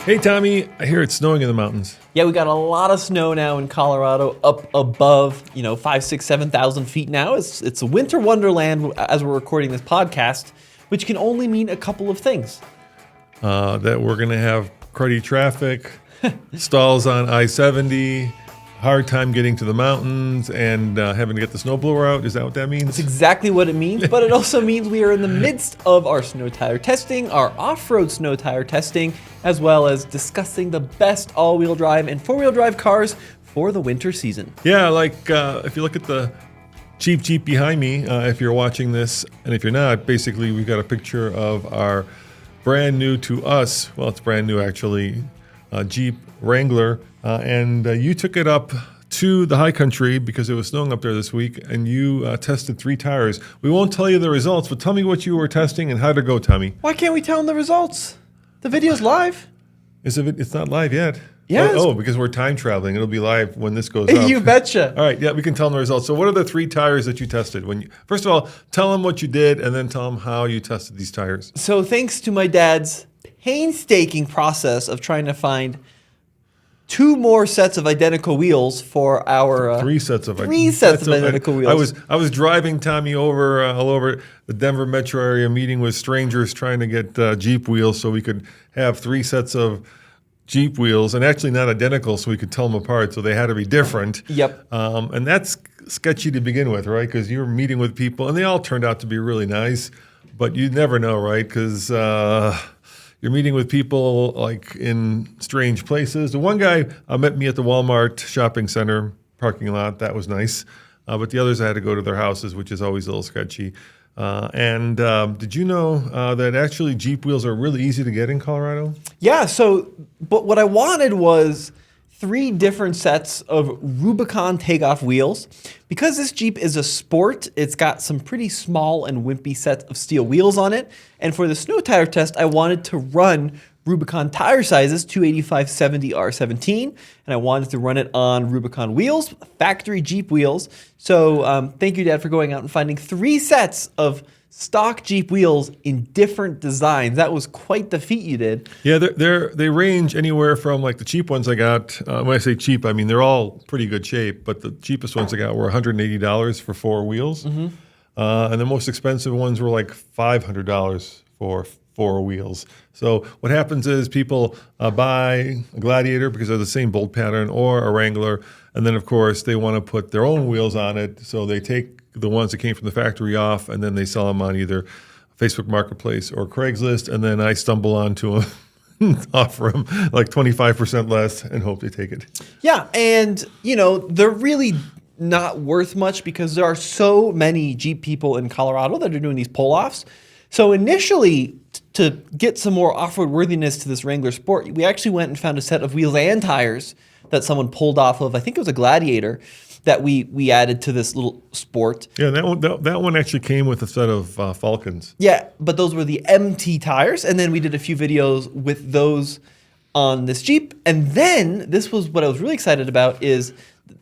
Hey, Tommy, I hear it's snowing in the mountains. Yeah, we got a lot of snow now in Colorado, up above, 5, 6, 7,000 feet now. It's a winter wonderland as we're recording this podcast, which can only mean a couple of things. That we're going to have cruddy traffic, stalls on I-70, hard time getting to the mountains, and having to get the snowblower out. Is that what that means? That's exactly what it means, but it also means we are in the midst of our snow tire testing, our off-road snow tire testing, as well as discussing the best all-wheel drive and four-wheel drive cars for the winter season. Yeah, if you look at the Jeep behind me, if you're watching this, and if you're not, basically we've got a picture of our brand new to us, well, it's brand new actually, Jeep Wrangler, and you took it up to the high country because it was snowing up there this week, and you tested 3 tires. We won't tell you the results, but tell me what you were testing and how to go, Tommy. Why can't we tell them the results? The video's live. It's not live yet. Yeah. Oh, because we're time traveling. It'll be live when this goes up. You betcha. All right, yeah, we can tell them the results. So what are the 3 tires that you tested? First of all, tell them what you did, and then tell them how you tested these tires. So thanks to my dad's painstaking process of trying to find 2 more sets of identical wheels for our 3 sets of identical wheels. I was driving Tommy over all over the Denver metro area, meeting with strangers, trying to get Jeep wheels so we could have 3 sets of Jeep wheels, and actually not identical, so we could tell them apart. So they had to be different. Yep. And that's sketchy to begin with, right? Because you were meeting with people, and they all turned out to be really nice, but you never know, right? Because you're meeting with people like in strange places. The one guy met me at the Walmart shopping center parking lot. That was nice. But the others I had to go to their houses, which is always a little sketchy. Did you know that actually Jeep wheels are really easy to get in Colorado? Yeah, but what I wanted was 3 different sets of Rubicon takeoff wheels. Because this Jeep is a sport, it's got some pretty small and wimpy sets of steel wheels on it. And for the snow tire test, I wanted to run Rubicon tire sizes, 285 70 R17, and I wanted to run it on Rubicon wheels, factory Jeep wheels. So thank you, Dad, for going out and finding 3 sets of stock Jeep wheels in different designs. That was quite the feat you did. Yeah, they range anywhere from like the cheap ones I got. When I say cheap, I mean they're all pretty good shape, but the cheapest ones I got were $180 for 4 wheels. Mm-hmm. And the most expensive ones were like $500 for 4 wheels. So what happens is people buy a Gladiator because they're the same bolt pattern, or a Wrangler, and then of course they want to put their own wheels on it. So they take the ones that came from the factory off, and then they sell them on either Facebook Marketplace or Craigslist, and then I stumble onto them, offer them like 25% less, and hope they take it. Yeah, and they're really not worth much because there are so many Jeep people in Colorado that are doing these pull-offs. So initially, to get some more off-road worthiness to this Wrangler Sport, we actually went and found a set of wheels and tires that someone pulled off of, I think it was a Gladiator, that we added to this little Sport. Yeah, that one actually came with a set of Falcons. Yeah, but those were the MT tires, and then we did a few videos with those on this Jeep. And then, this was what I was really excited about, is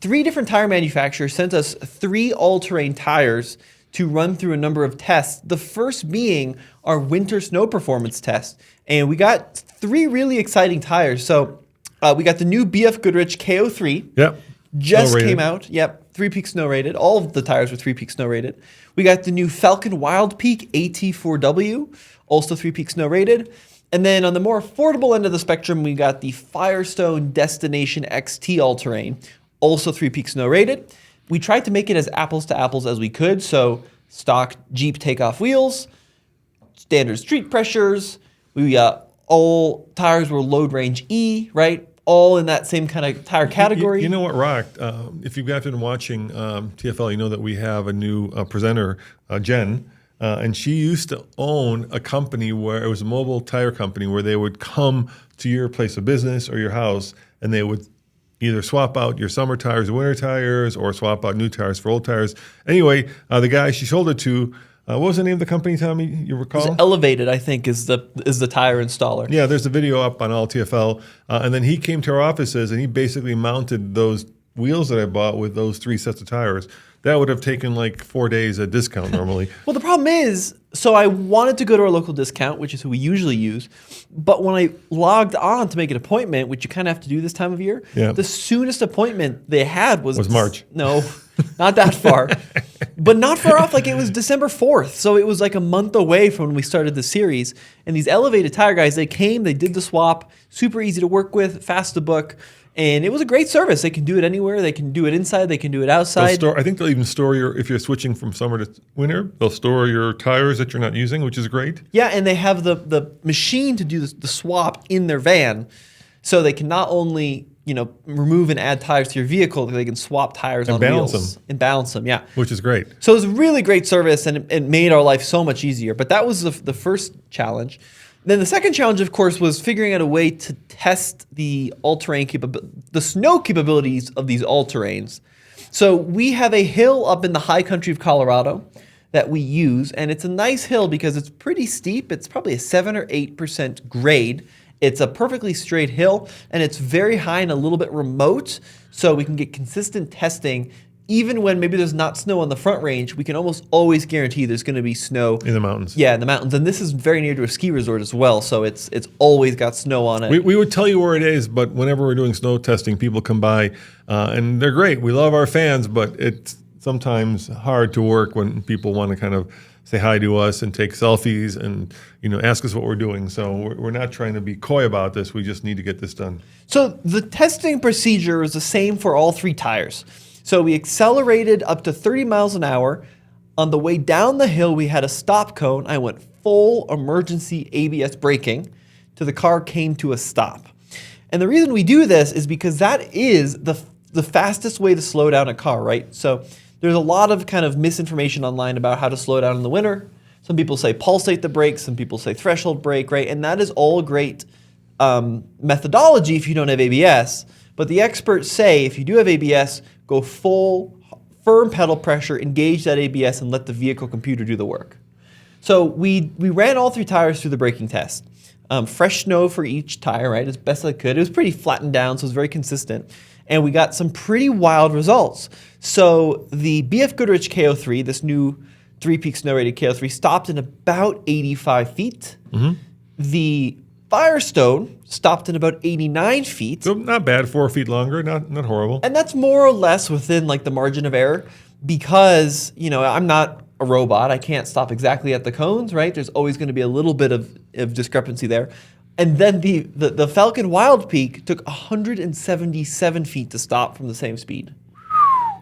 3 different tire manufacturers sent us 3 all-terrain tires to run through a number of tests, the first being our winter snow performance test. And we got 3 really exciting tires. So we got the new BF Goodrich KO3. Yep. Just came out. Yep. 3-peak snow rated. All of the tires were 3-peak snow rated. We got the new Falcon Wild Peak AT4W, also 3-peak snow rated. And then on the more affordable end of the spectrum, we got the Firestone Destination XT all-terrain, also 3-peak snow rated. We tried to make it as apples to apples as we could. So stock Jeep takeoff wheels, standard street pressures. All tires were load range E, right? All in that same kind of tire category. You know what rocked? If you've been watching TFL, you know that we have a new presenter, Jen, and she used to own a company where it was a mobile tire company where they would come to your place of business or your house, and they would either swap out your summer tires, winter tires, or swap out new tires for old tires. Anyway, the guy she sold it to, what was the name of the company, Tommy? You recall? It's Elevated, I think, is the tire installer. Yeah, there's a video up on all TFL. And then he came to our offices, and he basically mounted those wheels that I bought with those 3 sets of tires that would have taken like 4 days at discount normally. Well, the problem is, so I wanted to go to our local discount, which is who we usually use. But when I logged on to make an appointment, which you kind of have to do this time of year, Yeah. the soonest appointment they had was March. No, not that far, but not far off. Like it was December 4th. So it was like a month away from when we started the series. And these Elevated Tire guys, they came, they did the swap, super easy to work with, fast to book. And it was a great service. They can do it anywhere. They can do it inside. They can do it outside. I think they'll even store if you're switching from summer to winter, they'll store your tires that you're not using, which is great. Yeah, and they have the machine to do the swap in their van. So they can not only, remove and add tires to your vehicle, they can swap tires on balance wheels. them. And balance them, yeah. Which is great. So it was a really great service, and it made our life so much easier. But that was the first challenge. Then the second challenge, of course, was figuring out a way to test the the snow capabilities of these all-terrains. So we have a hill up in the high country of Colorado that we use, and it's a nice hill because it's pretty steep. It's probably a 7 or 8% grade. It's a perfectly straight hill, and it's very high and a little bit remote, so we can get consistent testing. Even when maybe there's not snow on the Front Range, we can almost always guarantee there's going to be snow In the mountains. Yeah, in the mountains, and this is very near to a ski resort as well, so it's always got snow on it. We would tell you where it is, but whenever we're doing snow testing, people come by, and they're great. We love our fans, but it's sometimes hard to work when people want to kind of say hi to us and take selfies and ask us what we're doing. So we're not trying to be coy about this. We just need to get this done. So the testing procedure is the same for all 3 tires. So we accelerated up to 30 miles an hour. On the way down the hill, we had a stop cone. I went full emergency ABS braking till the car came to a stop. And the reason we do this is because that is the fastest way to slow down a car, right? So there's a lot of kind of misinformation online about how to slow down in the winter. Some people say pulsate the brakes. Some people say threshold brake, right? And that is all great methodology if you don't have ABS. But the experts say if you do have ABS, go full, firm pedal pressure, engage that ABS, and let the vehicle computer do the work. So we ran all 3 tires through the braking test. Fresh snow for each tire, right, as best I could. It was pretty flattened down, so it was very consistent. And we got some pretty wild results. So the BF Goodrich KO3, this new 3-peak snow-rated KO3, stopped in about 85 feet. Mm-hmm. The Firestone stopped in about 89 feet. So not bad, 4 feet longer, not horrible. And that's more or less within like the margin of error because, I'm not a robot. I can't stop exactly at the cones, right? There's always going to be a little bit of discrepancy there. And then the Falcon Wild Peak took 177 feet to stop from the same speed.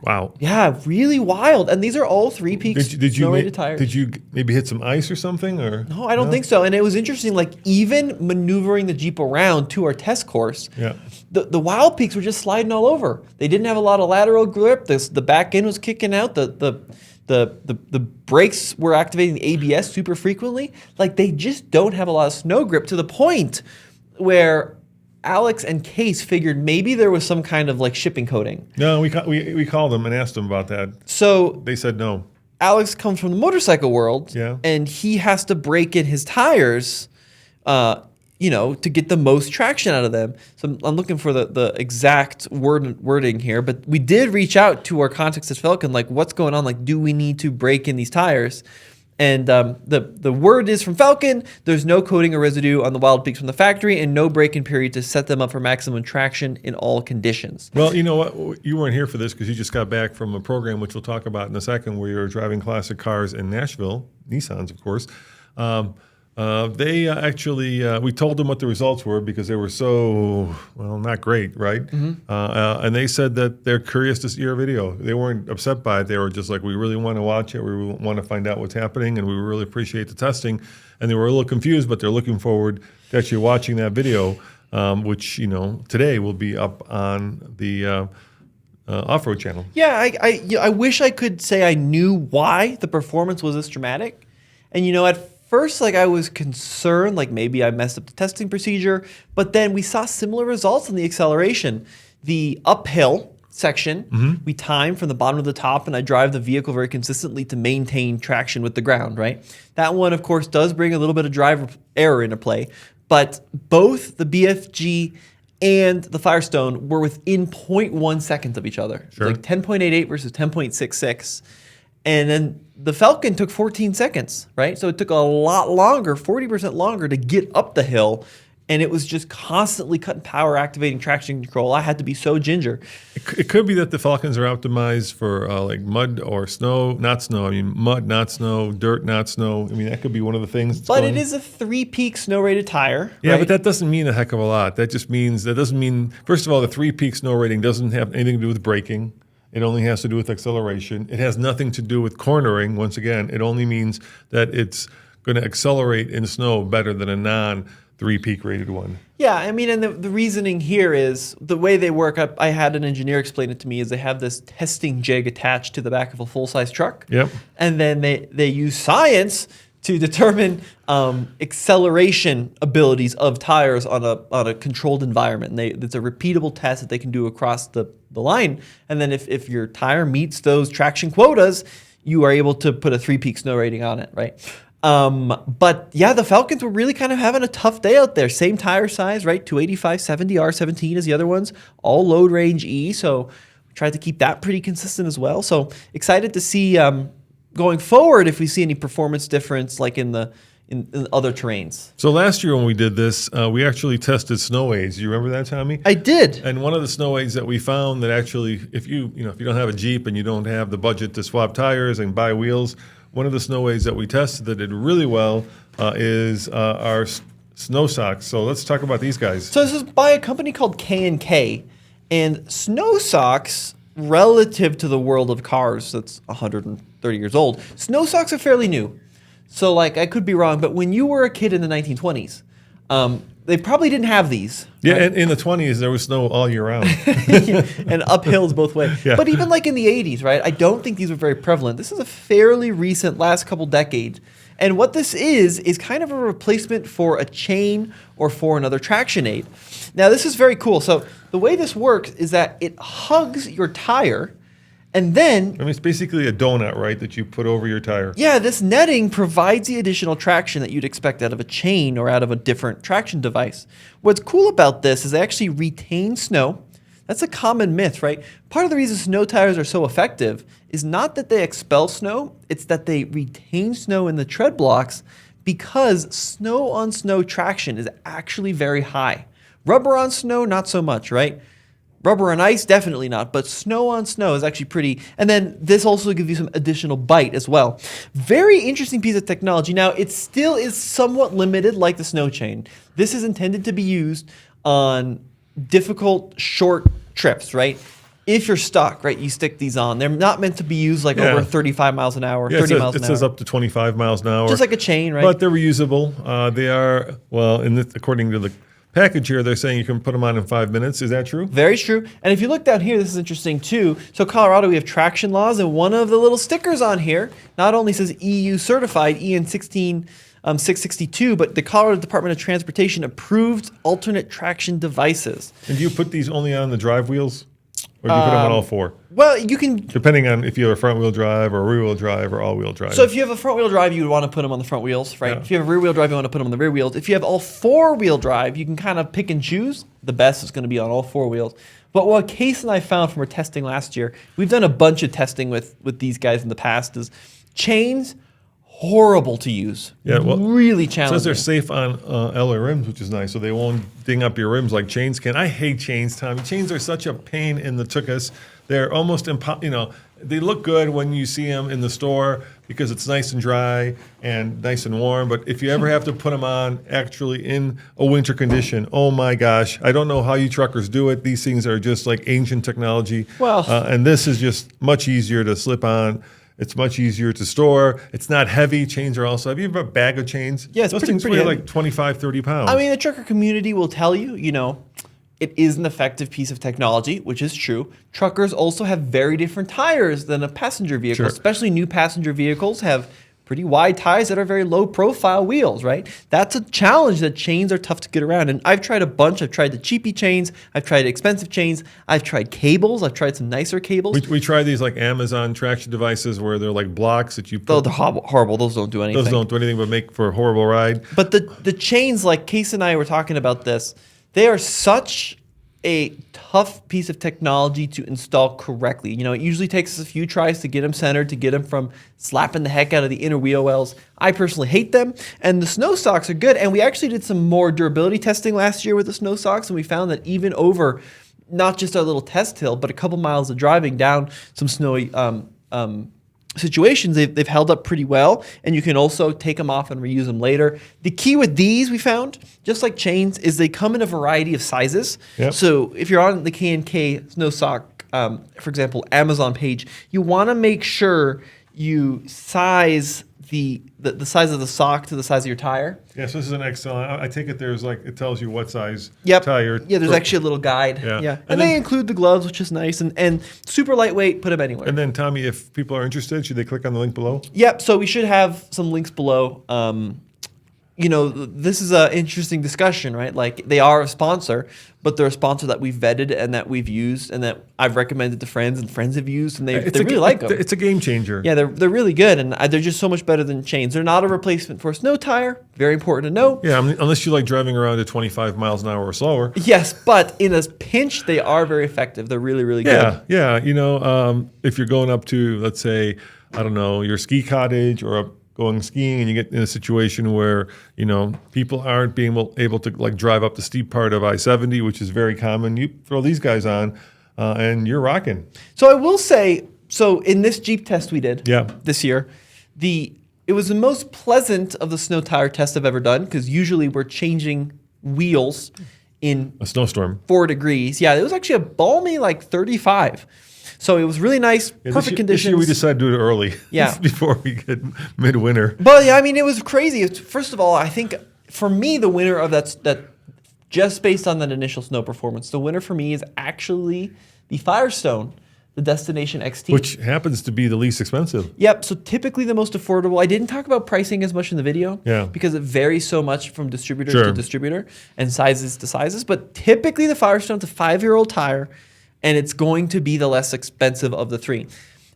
Wow. Yeah, really wild. And these are all 3-peak snow-rated tires. Did you maybe hit some ice or something? Or No, I don't think so. And it was interesting, like even maneuvering the Jeep around to our test course, Yeah. the Wild Peaks were just sliding all over. They didn't have a lot of lateral grip. The back end was kicking out. The brakes were activating the ABS super frequently. Like they just don't have a lot of snow grip to the point where Alex and Case figured maybe there was some kind of like shipping coating. No, we called them and asked them about that. So They said no. Alex comes from the motorcycle world, Yeah. and he has to break in his tires, to get the most traction out of them. So I'm looking for the exact wording here, but we did reach out to our contacts at Falcon, like what's going on? Like, do we need to break in these tires? And the word is from Falcon, there's no coating or residue on the Wild Peaks from the factory and no break-in period to set them up for maximum traction in all conditions. Well, you know what? You weren't here for this because you just got back from a program, which we'll talk about in a second, where you're driving classic cars in Nashville, Nissans, of course. They actually, we told them what the results were because they were so, not great, right? Mm-hmm. And they said that they're curious to see your video. They weren't upset by it. They were just like, we really want to watch it. We want to find out what's happening, and we really appreciate the testing. And they were a little confused, but they're looking forward to actually watching that video, which, today will be up on the off-road channel. Yeah, I wish I could say I knew why the performance was this dramatic. And, at first, I was concerned, maybe I messed up the testing procedure, but then we saw similar results in the acceleration. The uphill section, we time from the bottom to the top, and I drive the vehicle very consistently to maintain traction with the ground, right? That one, of course, does bring a little bit of driver error into play, but both the BFG and the Firestone were within 0.1 seconds of each other. Sure. Like 10.88 versus 10.66. And then the Falcon took 14 seconds, right? So it took a lot longer, 40% longer to get up the hill. And it was just constantly cutting power, activating traction control. I had to be so ginger. It could be that the Falcons are optimized for like mud or snow, not snow. I mean, mud, not snow, dirt, not snow. I mean, that could be one of the things. But it is a 3-peak snow-rated tire. Yeah, right? but that doesn't mean a heck of a lot. That doesn't mean, first of all, the 3-peak snow rating doesn't have anything to do with braking. It only has to do with acceleration. It has nothing to do with cornering. Once again, it only means that it's going to accelerate in snow better than a non-3-peak rated one. Yeah, I mean, and the reasoning here is the way they work. I had an engineer explain it to me. Is they have this testing jig attached to the back of a full-size truck. Yep. And then they use science to determine acceleration abilities of tires on a controlled environment. And it's a repeatable test that they can do across the line. And then if your tire meets those traction quotas, you are able to put a 3-peak snow rating on it, right? But yeah, the Falcons were really kind of having a tough day out there. Same tire size, right? 285/70 R17 as the other ones, all load range E. So we tried to keep that pretty consistent as well. So excited to see going forward if we see any performance difference like in other terrains. So last year when we did this, we actually tested snow aids. You remember that, Tommy? I did. And one of the snow aids that we found that actually, if you don't have a Jeep and you don't have the budget to swap tires and buy wheels, one of the snow aids that we tested that did really well is our snow socks. So let's talk about these guys. So this is by a company called K&K, and snow socks, relative to the world of cars that's 130 years old, snow socks are fairly new. So like I could be wrong, but when you were a kid in the 1920s, they probably didn't have these. Yeah, right? and in the 20s, there was snow all year round. And up hills both ways. Yeah. But even like in the 80s, right? I don't think these were very prevalent. This is a fairly recent last couple decades. And what this is kind of a replacement for a chain or for another traction aid. Now, this is very cool. So the way this works is that it hugs your tire, and then I mean, it's basically a donut, right, that you put over your tire. yeah, this netting provides the additional traction that you'd expect out of a chain or out of a different traction device. What's cool about this is they actually retain snow. That's a common myth, right? Part of the reason snow tires are so effective is not that they expel snow, it's that they retain snow in the tread blocks because snow on snow traction is actually very high. Rubber on snow, not so much, right? Rubber on ice, definitely not, but snow on snow is actually pretty. And then this also gives you some additional bite as well. Very interesting piece of technology. Now, it still is somewhat limited like the snow chain. This is intended to be used on difficult, short trips, right? If you're stuck, right, you stick these on. They're not meant to be used like over 35 miles an hour, 30 miles an hour. It says up to 25 miles an hour. Just like a chain, right? But they're reusable. They are, well, according to the package here, they're saying you can put them on in 5 minutes. Is that true? Very true. And if you look down here, this is interesting too. So Colorado, we have traction laws, and one of the little stickers on here not only says EU certified, EN 662, but the Colorado Department of Transportation approved alternate traction devices. And do you put these only on the drive wheels? Or do you put them on all four? Well, you can. Depending on if you have a front wheel drive or rear wheel drive or all wheel drive. So if you have a front wheel drive, you would want to put them on the front wheels, right? Yeah. If you have a rear wheel drive, you want to put them on the rear wheels. If you have all 4-wheel drive, you can kind of pick and choose. The best is going to be on all 4 wheels. But what Case and I found from our testing last year, we've done a bunch of testing with these guys in the past, is chains, horrible to use. Yeah, well, really it challenging. says they're safe on alloy rims, which is nice, so they won't ding up your rims like chains can. I hate chains, Tommy. Chains are such a pain in the tuchus. They're almost they look good when you see them in the store because it's nice and dry and nice and warm. But if you ever have to put them on actually in a winter condition, oh my gosh, I don't know how you truckers do it. These things are just like ancient technology. Well, and this is just much easier to slip on. It's much easier to store. It's not heavy. Chains are also heavy. You have a bag of chains? Yeah, it's those pretty things weigh heavy. like 25, 30 pounds. I mean, the trucker community will tell you, it is an effective piece of technology, which is true. Truckers also have very different tires than a passenger vehicle, Sure. especially new passenger vehicles have pretty wide tires that are very low profile wheels, right? That's a challenge that chains are tough to get around. And I've tried a bunch. I've tried the cheapy chains. I've tried expensive chains. I've tried cables. I've tried some nicer cables. we tried these like Amazon traction devices where they're like blocks that you put. Though they're horrible. Those don't do anything. Those don't do anything but make for a horrible ride. But the chains, like Case and I were talking about this, they are such a tough piece of technology to install correctly. You know, it usually takes us a few tries to get them centered, to get them from slapping the heck out of the inner wheel wells. I personally hate them, and the snow socks are good. And we actually did some more durability testing last year with the snow socks, and we found that even over not just our little test hill, but a couple miles of driving down some snowy situations, they've held up pretty well, and you can also take them off and reuse them later. The key with these, we found, just like chains, is they come in a variety of sizes. Yep. So if you're on the K&K Snow Sock, for example, Amazon page, you want to make sure you size the size of the sock to the size of your tire. Yeah, so this is an XL. I take it there's like, it tells you what size Yep. tire. Yeah, there's actually a little guide. Yeah. And they include the gloves, which is nice, and super lightweight, put them anywhere. And then, Tommy, if people are interested, should they click on the link below? Yep. So we should have some links below. You know, this is an interesting discussion, right? Like, they are a sponsor, but they're a sponsor that we've vetted and that we've used and that I've recommended to friends and friends have used, and they really like them. It's a game changer. Yeah, they're really good, and they're just so much better than chains. They're not a replacement for a snow tire. Very important to know. Yeah, unless you like driving around at 25 miles an hour or slower. Yes, but in a pinch, they are very effective. They're really, really good. Yeah. You know, if you're going up to, let's say, I don't know, your ski cottage or going skiing, and you get in a situation where, you know, people aren't being able to like drive up the steep part of I-70, which is very common. You throw these guys on, and you're rocking. So I will say, so in this Jeep test we did this year, it was the most pleasant of the snow tire tests I've ever done, because usually we're changing wheels in a snowstorm. 4 degrees. Yeah, it was actually a balmy like 35. So it was really nice, perfect conditions. This year we decided to do it early. Yeah. Before we get midwinter. But yeah, I mean, it was crazy. First of all, I think for me, the winner of that, just based on that initial snow performance, the winner for me is actually the Firestone, the Destination XT. Which happens to be the least expensive. Yep, so typically the most affordable. I didn't talk about pricing as much in the video because it varies so much from distributor to distributor and sizes to sizes. But typically the Firestone's a 5-year-old tire, and it's going to be the less expensive of the three.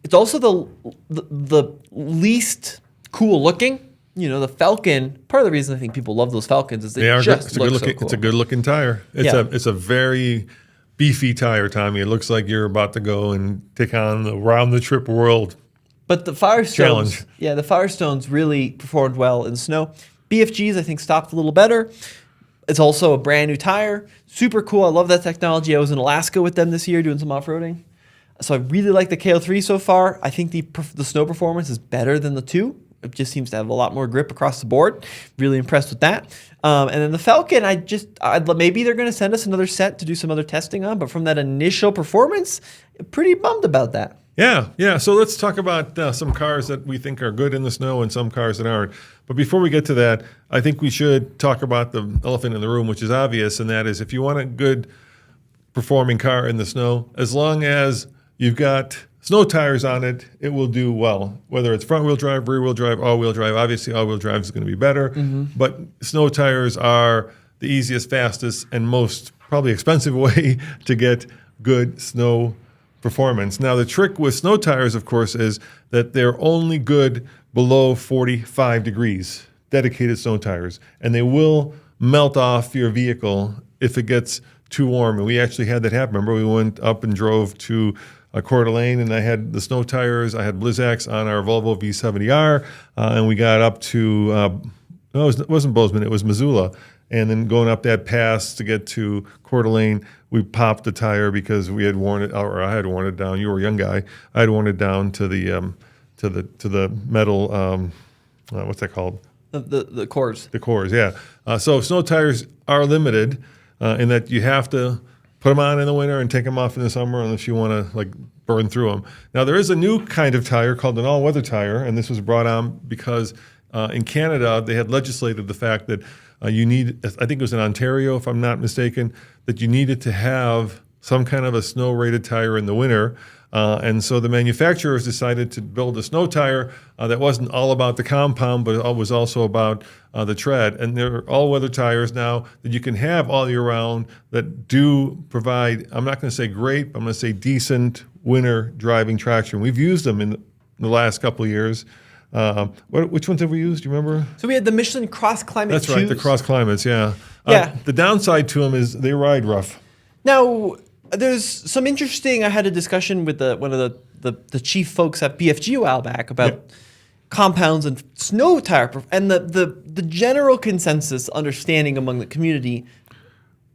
It's also the least cool looking. You know, the Falcon, part of the reason I think people love those Falcons is they just look so cool. It's a good looking tire. It's a very beefy tire, Tommy. It looks like you're about to go and take on the round the trip world. But the Firestones, challenge. Yeah, the Firestones really performed well in the snow. BFGs, I think, stopped a little better. It's also a brand new tire. Super cool. I love that technology. I was in Alaska with them this year doing some off-roading. So I really like the KO3 so far. I think the snow performance is better than the 2. It just seems to have a lot more grip across the board. Really impressed with that. And then the Falcon, maybe they're going to send us another set to do some other testing on. But from that initial performance, pretty bummed about that. Yeah. So let's talk about some cars that we think are good in the snow and some cars that aren't. But before we get to that, I think we should talk about the elephant in the room, which is obvious, and that is if you want a good performing car in the snow, as long as you've got snow tires on it, it will do well. Whether it's front-wheel drive, rear-wheel drive, all-wheel drive. Obviously, all-wheel drive is going to be better. But snow tires are the easiest, fastest, and most probably expensive way to get good snow performance. Now, the trick with snow tires, of course, is that they're only good below 45 degrees, dedicated snow tires, and they will melt off your vehicle if it gets too warm. And we actually had that happen. Remember, we went up and drove to Coeur d'Alene, and I had the snow tires. I had Blizzaks on our Volvo V70R, and we got up to, it wasn't Bozeman, it was Missoula. And then going up that pass to get to Coeur d'Alene, we popped the tire because we had worn it, or I had worn it down. You were a young guy. I had worn it down to the metal. What's that called? The cores. The cores, yeah. So snow tires are limited in that you have to put them on in the winter and take them off in the summer unless you want to like burn through them. Now there is a new kind of tire called an all-weather tire, and this was brought on because in Canada they had legislated the fact that you need, I think it was in Ontario, if I'm not mistaken, that you needed to have some kind of a snow-rated tire in the winter. And so the manufacturers decided to build a snow tire that wasn't all about the compound, but it was also about the tread. And they're all-weather tires now that you can have all year round that do provide, I'm not going to say great, but I'm going to say decent winter driving traction. We've used them in the last couple of years. Which ones have we used? Do you remember? So we had the Michelin Cross Climate. That's right, the Cross Climates, yeah. Yeah. The downside to them is they ride rough. Now, there's some interesting. I had a discussion with one of the chief folks at BFG a while back about compounds and snow tire, and the general consensus understanding among the community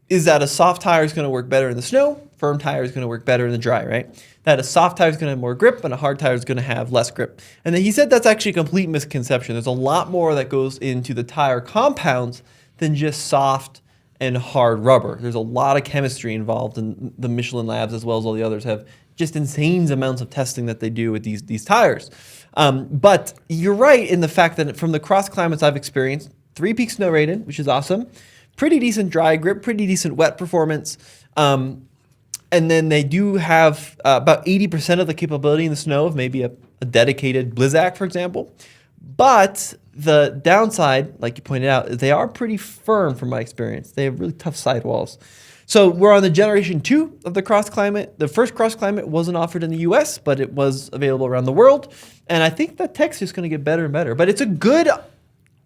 is that a soft tire is going to work better in the snow, firm tire is going to work better in the dry, right? That a soft tire is going to have more grip and a hard tire is going to have less grip. And then he said that's actually a complete misconception. There's a lot more that goes into the tire compounds than just soft and hard rubber. There's a lot of chemistry involved, and the Michelin labs, as well as all the others, have just insane amounts of testing that they do with these tires. But you're right in the fact that from the cross climates I've experienced, 3-peak snow rated, which is awesome, pretty decent dry grip, pretty decent wet performance. And then they do have about 80% of the capability in the snow of maybe a dedicated Blizzak, for example. But the downside, like you pointed out, is they are pretty firm from my experience. They have really tough sidewalls. So we're on the generation 2 of the cross climate. The first cross climate wasn't offered in the US, but it was available around the world. And I think that tech's just going to get better and better. But it's a good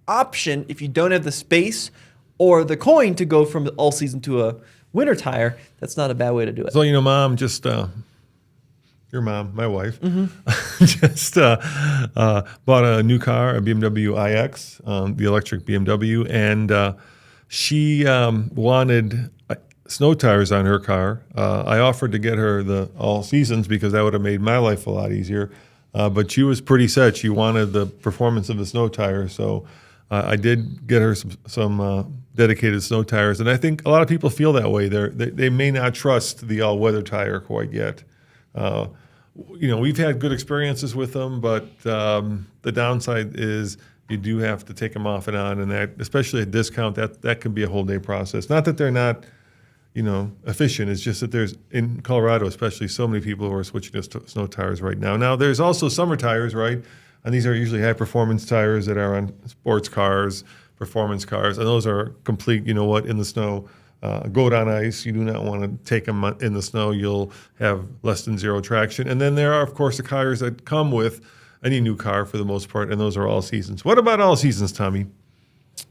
option if you don't have the space or the coin to go from all season to a winter tire. That's not a bad way to do it. So, Mom, just your mom, my wife, just bought a new car, a BMW iX, the electric BMW, and she wanted snow tires on her car. I offered to get her the all seasons because that would have made my life a lot easier. But she was pretty set. She wanted the performance of the snow tire, so I did get her some dedicated snow tires. And I think a lot of people feel that way. They may not trust the all-weather tire quite yet. We've had good experiences with them, but the downside is you do have to take them off and on, and that, especially at discount, that can be a whole day process. Not that they're not, efficient. It's just that there's, in Colorado especially, so many people who are switching to snow tires right now. Now, there's also summer tires, right? And these are usually high-performance tires that are on sports cars, performance cars, and those are complete, in the snow. Goat on ice, you do not want to take them in the snow. You'll have less than zero traction. And then there are, of course, the tires that come with any new car for the most part, and those are all seasons. What about all seasons, Tommy?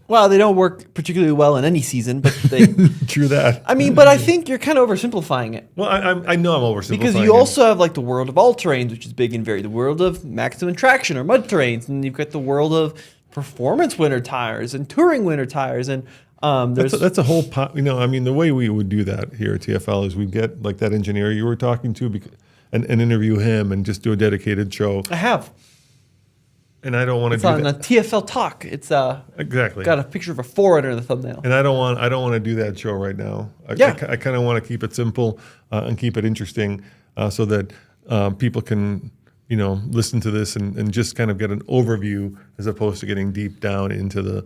Well, they don't work particularly well in any season, but they... True that. I mean, but I think you're kind of oversimplifying it. Well, I know I'm oversimplifying because you also have like the world of all-terrains, which is big and varied, the world of maximum traction or mud terrains, and you've got the world of performance winter tires and touring winter tires, and that's a whole the way we would do that here at TFL is we'd get like that engineer you were talking to and interview him and just do a dedicated show. I have. And I don't want to do that. It's on a TFL Talk. It's exactly got a picture of a 4Runner in the thumbnail. And I don't want to do that show right now. I kind of want to keep it simple and keep it interesting so that people can listen to this and just kind of get an overview as opposed to getting deep down into the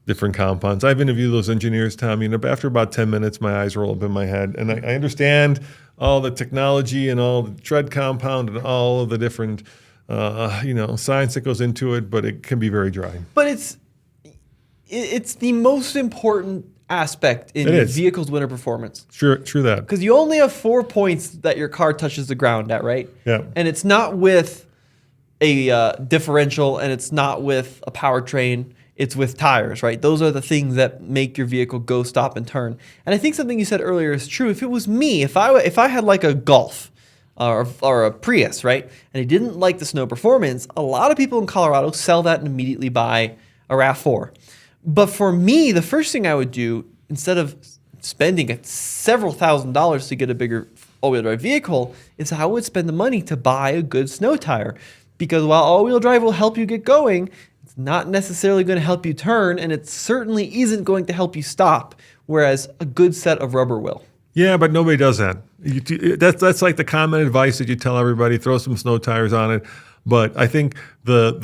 different compounds. I've interviewed those engineers, Tommy, and after about 10 minutes, my eyes roll up in my head. And I understand all the technology and all the tread compound and all of the different science that goes into it, but it can be very dry. But it's the most important aspect in a vehicle's winter performance. True that. Because you only have 4 points that your car touches the ground at, right? Yeah. And it's not with a differential, and it's not with a powertrain. It's with tires, right? Those are the things that make your vehicle go, stop, and turn. And I think something you said earlier is true. If it was me, if I had like a Golf or a Prius, right, and I didn't like the snow performance, a lot of people in Colorado sell that and immediately buy a RAV4. But for me, the first thing I would do, instead of spending several $1,000s to get a bigger all-wheel drive vehicle, is I would spend the money to buy a good snow tire. Because while all-wheel drive will help you get going, it's not necessarily going to help you turn, and it certainly isn't going to help you stop, whereas a good set of rubber will. Yeah, but nobody does that. That's like the common advice that you tell everybody: throw some snow tires on it. But I think the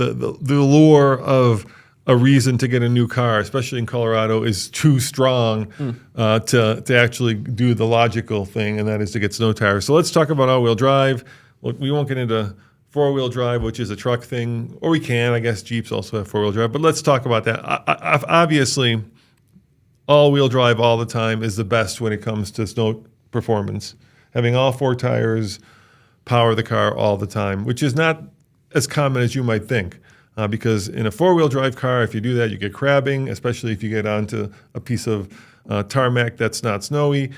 allure of a reason to get a new car, especially in Colorado, is too strong to actually do the logical thing, and that is to get snow tires. So let's talk about all-wheel drive. We won't get into four-wheel drive, which is a truck thing, or we can. I guess Jeeps also have four-wheel drive, but let's talk about that. Obviously, all-wheel drive all the time is the best when it comes to snow performance. Having all four tires power the car all the time, which is not as common as you might think. Because in a four-wheel drive car, if you do that, you get crabbing, especially if you get onto a piece of tarmac that's not snowy.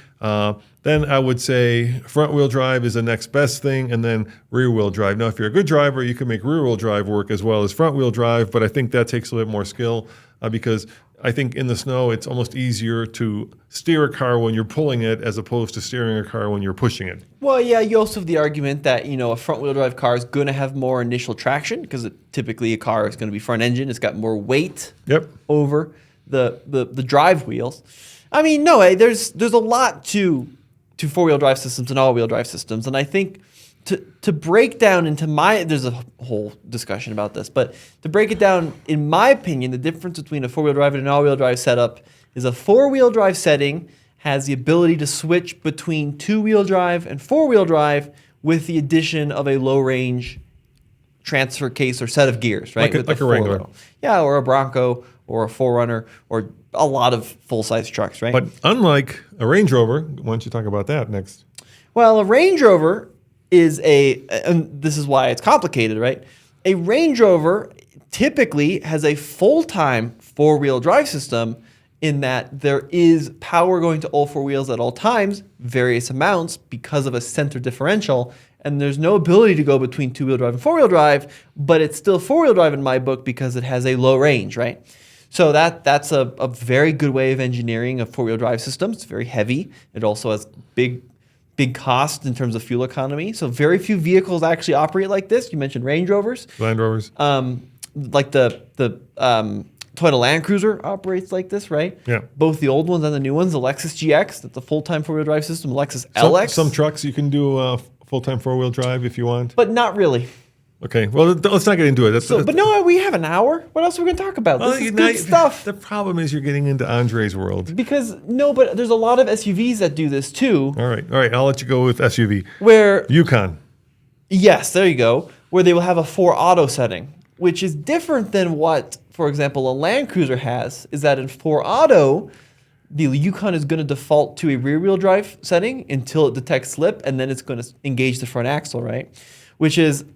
Then I would say front wheel drive is the next best thing, and then rear wheel drive. Now, if you're a good driver, you can make rear wheel drive work as well as front wheel drive, but I think that takes a little bit more skill because I think in the snow it's almost easier to steer a car when you're pulling it as opposed to steering a car when you're pushing it. Well, yeah, you also have the argument that, a front-wheel drive car is going to have more initial traction because typically a car is going to be front engine. It's got more weight over the drive wheels. I mean, no, there's a lot to four-wheel drive systems and all-wheel drive systems, and I think to break down into there's a whole discussion about this, but to break it down, in my opinion, the difference between a four-wheel drive and an all-wheel drive setup is a four-wheel drive setting has the ability to switch between two-wheel drive and four-wheel drive with the addition of a low-range transfer case or set of gears, right? Like a Wrangler. Yeah, or a Bronco or a 4Runner or a lot of full-size trucks, right? But unlike a Range Rover, why don't you talk about that next? Well, a Range Rover and this is why it's complicated, right? A Range Rover typically has a full-time four-wheel drive system in that there is power going to all four wheels at all times, various amounts because of a center differential, and there's no ability to go between two-wheel drive and four-wheel drive, but it's still four-wheel drive in my book because it has a low range, right? So that's a very good way of engineering a four-wheel drive system. It's very heavy. It also has big cost in terms of fuel economy. So very few vehicles actually operate like this. You mentioned Range Rovers. Land Rovers. Like the Toyota Land Cruiser operates like this, right? Yeah. Both the old ones and the new ones. The Lexus GX, that's a full-time four-wheel drive system. Lexus LX. Some trucks you can do full-time four-wheel drive if you want. But not really. Okay, well, let's not get into it. But no, we have an hour. What else are we going to talk about? This is good stuff. The problem is you're getting into Andre's world. But there's a lot of SUVs that do this too. All right, I'll let you go with SUV. Where Yukon. Yes, there you go. Where they will have a 4-auto setting, which is different than what, for example, a Land Cruiser has, is that in 4-auto, the Yukon is going to default to a rear-wheel drive setting until it detects slip, and then it's going to engage the front axle, right? Which is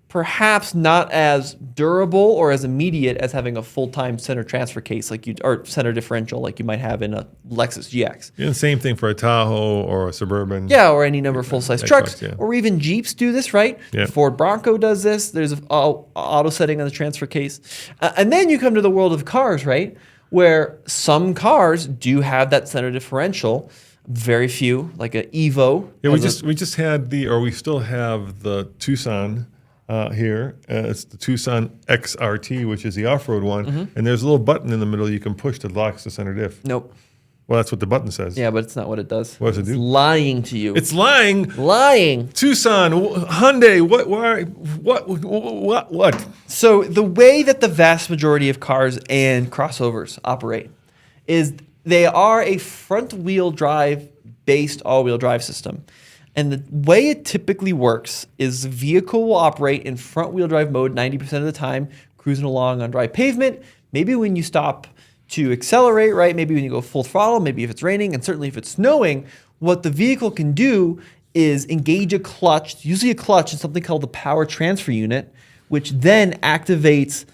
perhaps not as durable or as immediate as having a full-time center transfer case or center differential like you might have in a Lexus GX. Yeah, the same thing for a Tahoe or a Suburban. Yeah, or any number of full-size trucks. Yeah. Or even Jeeps do this, right? Yeah. Ford Bronco does this. There's an auto setting on the transfer case. And then you come to the world of cars, right? Where some cars do have that center differential. Very few, like an Evo. Yeah, we still have the Tucson here. It's the Tucson XRT, which is the off-road one. Mm-hmm. And there's a little button in the middle you can push that locks the center diff. Nope. Well, that's what the button says. Yeah, but it's not what it does. What does it do? It's lying to you. It's lying. Lying. Tucson, Hyundai, what? So the way that the vast majority of cars and crossovers operate is they are a front-wheel drive based all-wheel drive system. And the way it typically works is the vehicle will operate in front-wheel drive mode 90% of the time, cruising along on dry pavement. Maybe when you stop to accelerate, right? Maybe when you go full throttle, maybe if it's raining, and certainly if it's snowing, what the vehicle can do is engage a clutch, usually a clutch in something called the power transfer unit, which then activates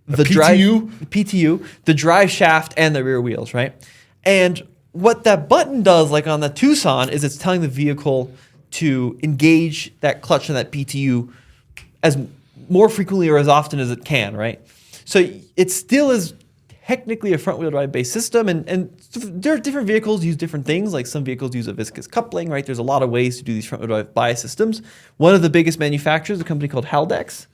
the PTU, the drive shaft, and the rear wheels, right? And what that button does, like on the Tucson, is it's telling the vehicle to engage that clutch and that PTU as more frequently or as often as it can, right? So it still is technically a front-wheel drive based system, and there are different vehicles use different things. Like some vehicles use a viscous coupling, right? There's a lot of ways to do these front-wheel drive bias systems. One of the biggest manufacturers, a company called Haldex,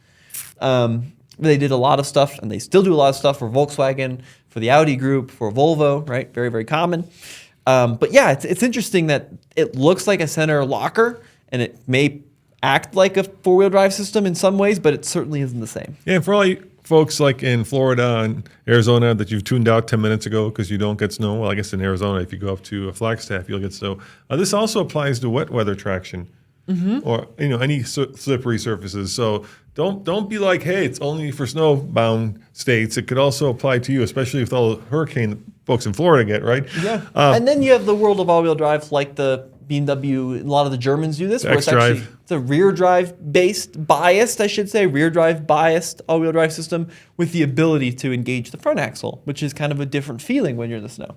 they did a lot of stuff, and they still do a lot of stuff for Volkswagen, for the Audi group, for Volvo, right? Very, very common. But yeah, it's interesting that it looks like a center locker, and it may act like a four-wheel drive system in some ways, but it certainly isn't the same. Yeah, for all you folks like in Florida and Arizona that you've tuned out 10 minutes ago because you don't get snow. Well, I guess in Arizona, if you go up to Flagstaff, you'll get snow. This also applies to wet weather traction. Mm-hmm. Or any slippery surfaces. So don't be like, hey, it's only for snowbound states. It could also apply to you, especially with all the hurricane folks in Florida get, right? Yeah. And then you have the world of all-wheel drive, like the BMW. A lot of the Germans do this. Where it's actually a rear drive based, biased, I should say, rear drive biased all-wheel drive system with the ability to engage the front axle, which is kind of a different feeling when you're in the snow.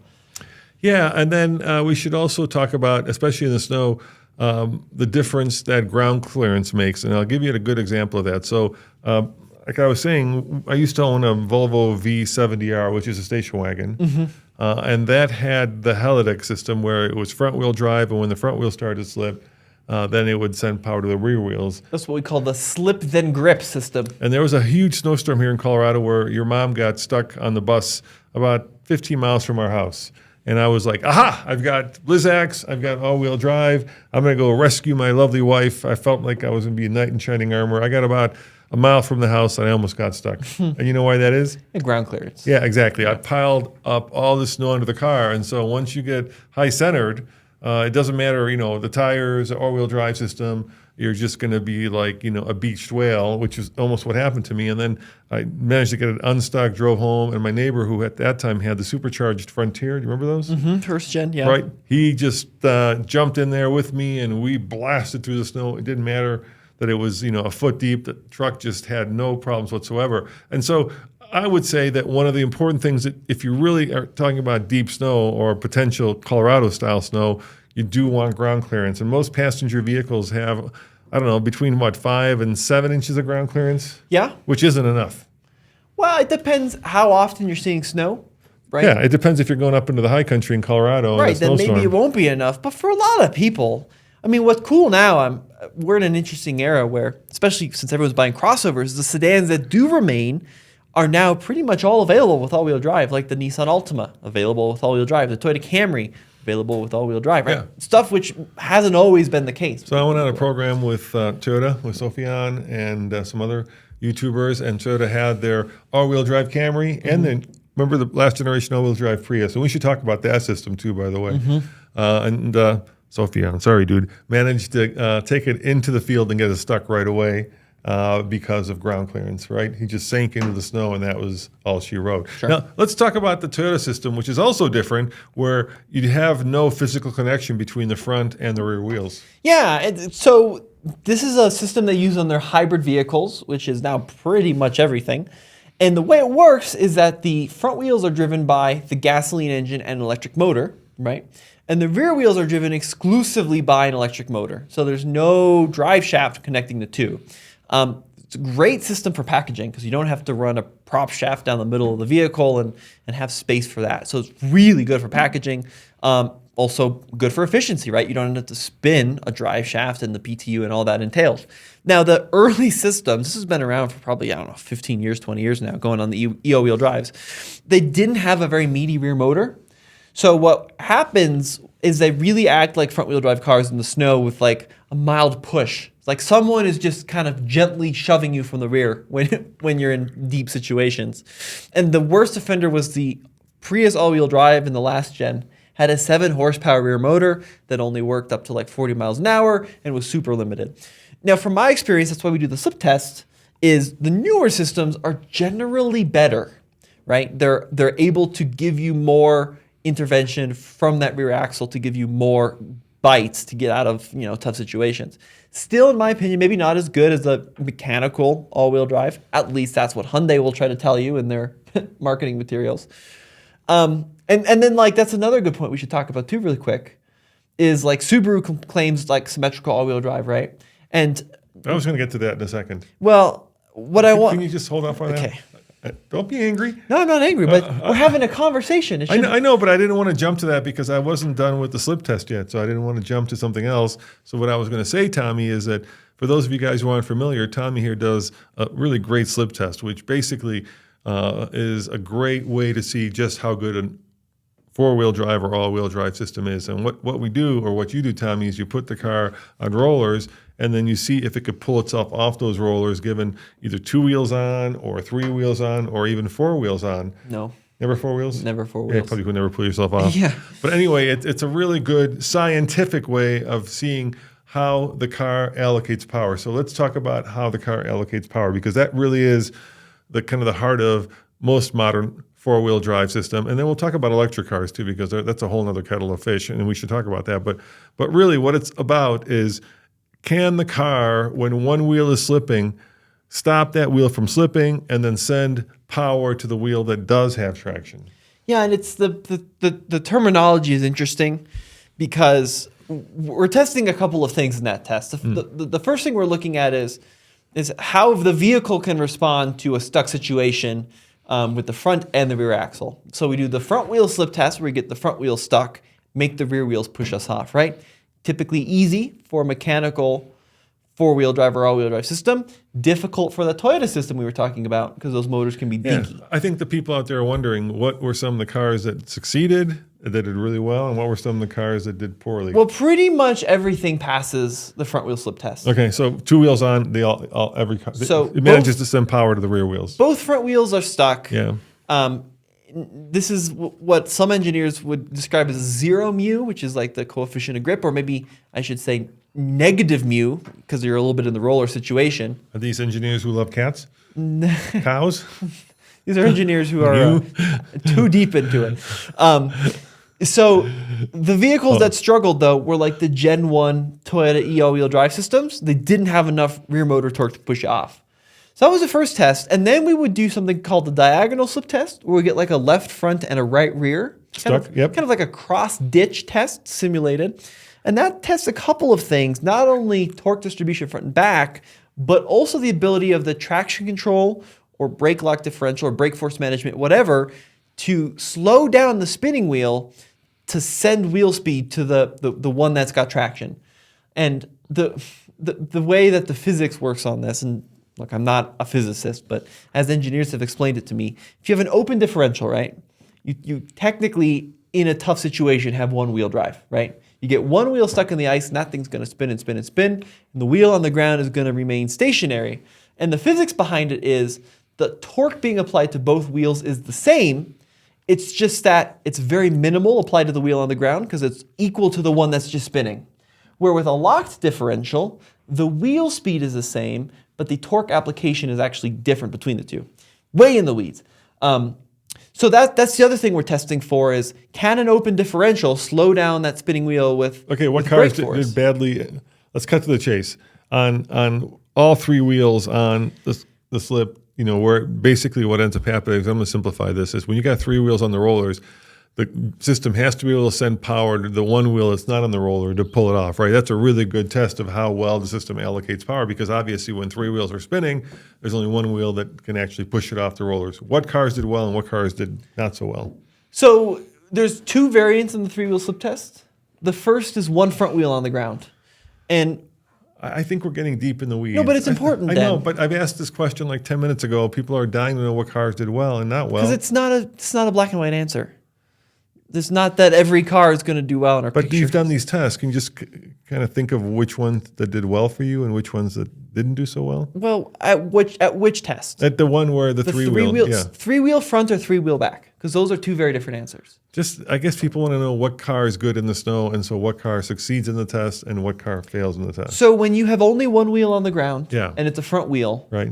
Yeah, and then we should also talk about, especially in the snow, the difference that ground clearance makes. And I'll give you a good example of that. So, like I was saying, I used to own a Volvo V70R, which is a station wagon. And that had the helideck system where it was front-wheel drive, and when the front wheel started to slip, then it would send power to the rear wheels. That's what we call the slip then grip system. And there was a huge snowstorm here in Colorado where your mom got stuck on the bus about 15 miles from our house. And I was like, aha, I've got Blizzaks, I've got all-wheel drive. I'm going to go rescue my lovely wife. I felt like I was going to be a knight in shining armor. I got about a mile from the house, and I almost got stuck. And you know why that is? And ground clearance. Yeah, exactly. I piled up all the snow under the car. And so once you get high-centered, it doesn't matter, the tires, the all-wheel drive system, you're just going to be like, a beached whale, which is almost what happened to me. And then I managed to get it unstuck, drove home, and my neighbor, who at that time had the supercharged Frontier, do you remember those? First gen, yeah. Right. He just jumped in there with me, and we blasted through the snow. It didn't matter that it was, a foot deep. The truck just had no problems whatsoever. And so I would say that one of the important things that if you really are talking about deep snow or potential Colorado-style snow, you do want ground clearance. And most passenger vehicles have, I don't know, between 5 and 7 inches of ground clearance? Yeah. Which isn't enough. Well, it depends how often you're seeing snow, right? Yeah, it depends if you're going up into the high country in Colorado. Right, in a then maybe snowstorm. it won't be enough. But for a lot of people, I mean, what's cool now, we're in an interesting era where, especially since everyone's buying crossovers, the sedans that do remain are now pretty much all available with all-wheel drive, like the Nissan Altima, available with all-wheel drive, the Toyota Camry, available with all-wheel drive, right? Yeah. Stuff which hasn't always been the case. So I went on a program with Toyota, with Sophian and some other YouTubers, and Toyota had their all-wheel drive Camry, and then remember the last generation all-wheel drive Prius. And we should talk about that system too, by the way. And Sophian, sorry, dude, managed to take it into the field and get it stuck right away because of ground clearance, right? He just sank into the snow, and that was all she wrote. Sure. Now, let's talk about the Toyota system, which is also different, where you have no physical connection between the front and the rear wheels. Yeah, so this is a system they use on their hybrid vehicles, which is now pretty much everything. And the way it works is that the front wheels are driven by the gasoline engine and electric motor, right? And the rear wheels are driven exclusively by an electric motor. So there's no drive shaft connecting the two. It's a great system for packaging because you don't have to run a prop shaft down the middle of the vehicle and have space for that. So it's really good for packaging. Also good for efficiency, right? You don't have to spin a drive shaft and the PTU and all that entails. Now, the early systems, this has been around for probably, 15 years, 20 years now, going on the EO wheel drives. They didn't have a very meaty rear motor. So what happens is they really act like front wheel drive cars in the snow with like a mild push. It's like someone is just kind of gently shoving you from the rear when you're in deep situations. And the worst offender was the Prius all-wheel drive in the last gen. Had a 7 horsepower rear motor that only worked up to like 40 miles an hour and was super limited. Now, from my experience, that's why we do the slip test, is the newer systems are generally better, right? They're able to give you more intervention from that rear axle to give you more bites to get out of tough situations. Still, in my opinion, maybe not as good as a mechanical all-wheel drive. At least that's what Hyundai will try to tell you in their marketing materials. And then that's another good point we should talk about too really quick, is like Subaru claims like symmetrical all-wheel drive, right? And I was going to get to that in a second. well, what I want... Can you just hold off on that? Okay. Don't be angry. No, I'm not angry, but we're having a conversation. I know, but I didn't want to jump to that because I wasn't done with the slip test yet, so I didn't want to jump to something else. So what I was going to say, Tommy, is that for those of you guys who aren't familiar, Tommy here does a really great slip test, which basically is a great way to see just how good a four-wheel drive or all-wheel drive system is. And what we do, or what you do, Tommy, is you put the car on rollers, and then you see if it could pull itself off those rollers, given either 2 wheels on, or 3 wheels on, or even 4 wheels on. No. Never 4 wheels? Never 4 Yeah, wheels. probably could never pull yourself off. Yeah. But anyway, it's a really good scientific way of seeing how the car allocates power. So let's talk about how the car allocates power, because that really is the kind of the heart of most modern four-wheel drive system. And then we'll talk about electric cars too, because that's a whole other kettle of fish, and we should talk about that. But really what it's about is, can the car, when one wheel is slipping, stop that wheel from slipping and then send power to the wheel that does have traction? Yeah, and it's the terminology is interesting because we're testing a couple of things in that test. The first thing we're looking at is how the vehicle can respond to a stuck situation with the front and the rear axle. So we do the front wheel slip test where we get the front wheel stuck, make the rear wheels push us off, right? Typically easy for a mechanical four-wheel drive or all-wheel drive system. Difficult for the Toyota system we were talking about because those motors can be dinky. I think the people out there are wondering what were some of the cars that succeeded, that did really well, and what were some of the cars that did poorly? Well, pretty much everything passes the front wheel slip test. Okay, so two wheels on, every car. So it manages to send power to the rear wheels. Both front wheels are stuck. Yeah. This is what some engineers would describe as zero mu, which is like the coefficient of grip, or maybe I should say negative mu, because you're a little bit in the roller situation. Are these engineers who love cats? Cows? These are engineers who are too deep into it. So the vehicles that struggled, though, were like the Gen 1 Toyota all-wheel drive systems. They didn't have enough rear motor torque to push it off. So that was the first test. And then we would do something called the diagonal slip test, where we get like a left front and a right rear. Kind of like a cross-ditch test simulated. And that tests a couple of things, not only torque distribution front and back, but also the ability of the traction control or brake lock differential or brake force management, whatever, to slow down the spinning wheel to send wheel speed to the one that's got traction. And the way that the physics works on this, and look, I'm not a physicist, but as engineers have explained it to me, if you have an open differential, right, you technically, in a tough situation, have one wheel drive, right? You get one wheel stuck in the ice, and that thing's going to spin and spin and spin, and the wheel on the ground is going to remain stationary. And the physics behind it is the torque being applied to both wheels is the same. It's just that it's very minimal applied to the wheel on the ground because it's equal to the one that's just spinning. Where with a locked differential, the wheel speed is the same, but the torque application is actually different between the two. Way in the weeds. So that's the other thing we're testing for is, can an open differential slow down that spinning wheel with what cars did badly? Let's cut to the chase. On all three wheels on the slip, where basically what ends up happening, I'm going to simplify this, is when you got three wheels on the rollers, the system has to be able to send power to the one wheel that's not on the roller to pull it off, right? That's a really good test of how well the system allocates power, because obviously when three wheels are spinning, there's only one wheel that can actually push it off the rollers. What cars did well and what cars did not so well? So there's two variants in the three-wheel slip test. The first is one front wheel on the ground. And I think we're getting deep in the weeds. No, but it's important. I know, but I've asked this question like 10 minutes ago. People are dying to know what cars did well and not well. Because it's not a black and white answer. It's not that every car is going to do well in our But picture. you've done these tests. Can you just kind of think of which ones that did well for you and which ones that didn't do so well? Well, at which test? At the one where the three-wheel, yeah. Three-wheel front or three-wheel back? Because those are two very different answers. I guess people want to know what car is good in the snow, and so what car succeeds in the test and what car fails in the test. So when you have only one wheel on the ground, Yeah. and it's a front wheel, Right.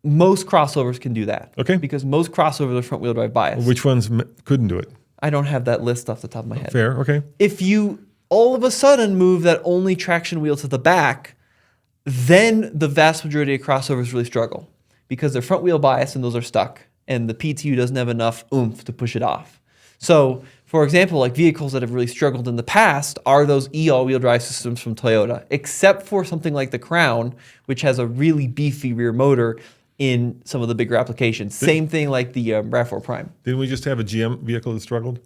most crossovers can do that. Okay. Because most crossovers are front-wheel drive bias. Which ones couldn't do it? I don't have that list off the top of my head. Fair, okay. If you all of a sudden move that only traction wheel to the back, then the vast majority of crossovers really struggle because they're front wheel bias and those are stuck, and the PTU doesn't have enough oomph to push it off. So, for example, like vehicles that have really struggled in the past are those all-wheel drive systems from Toyota, except for something like the Crown, which has a really beefy rear motor in some of the bigger applications. Same thing like the RAV4 Prime. Didn't we just have a GM vehicle that struggled?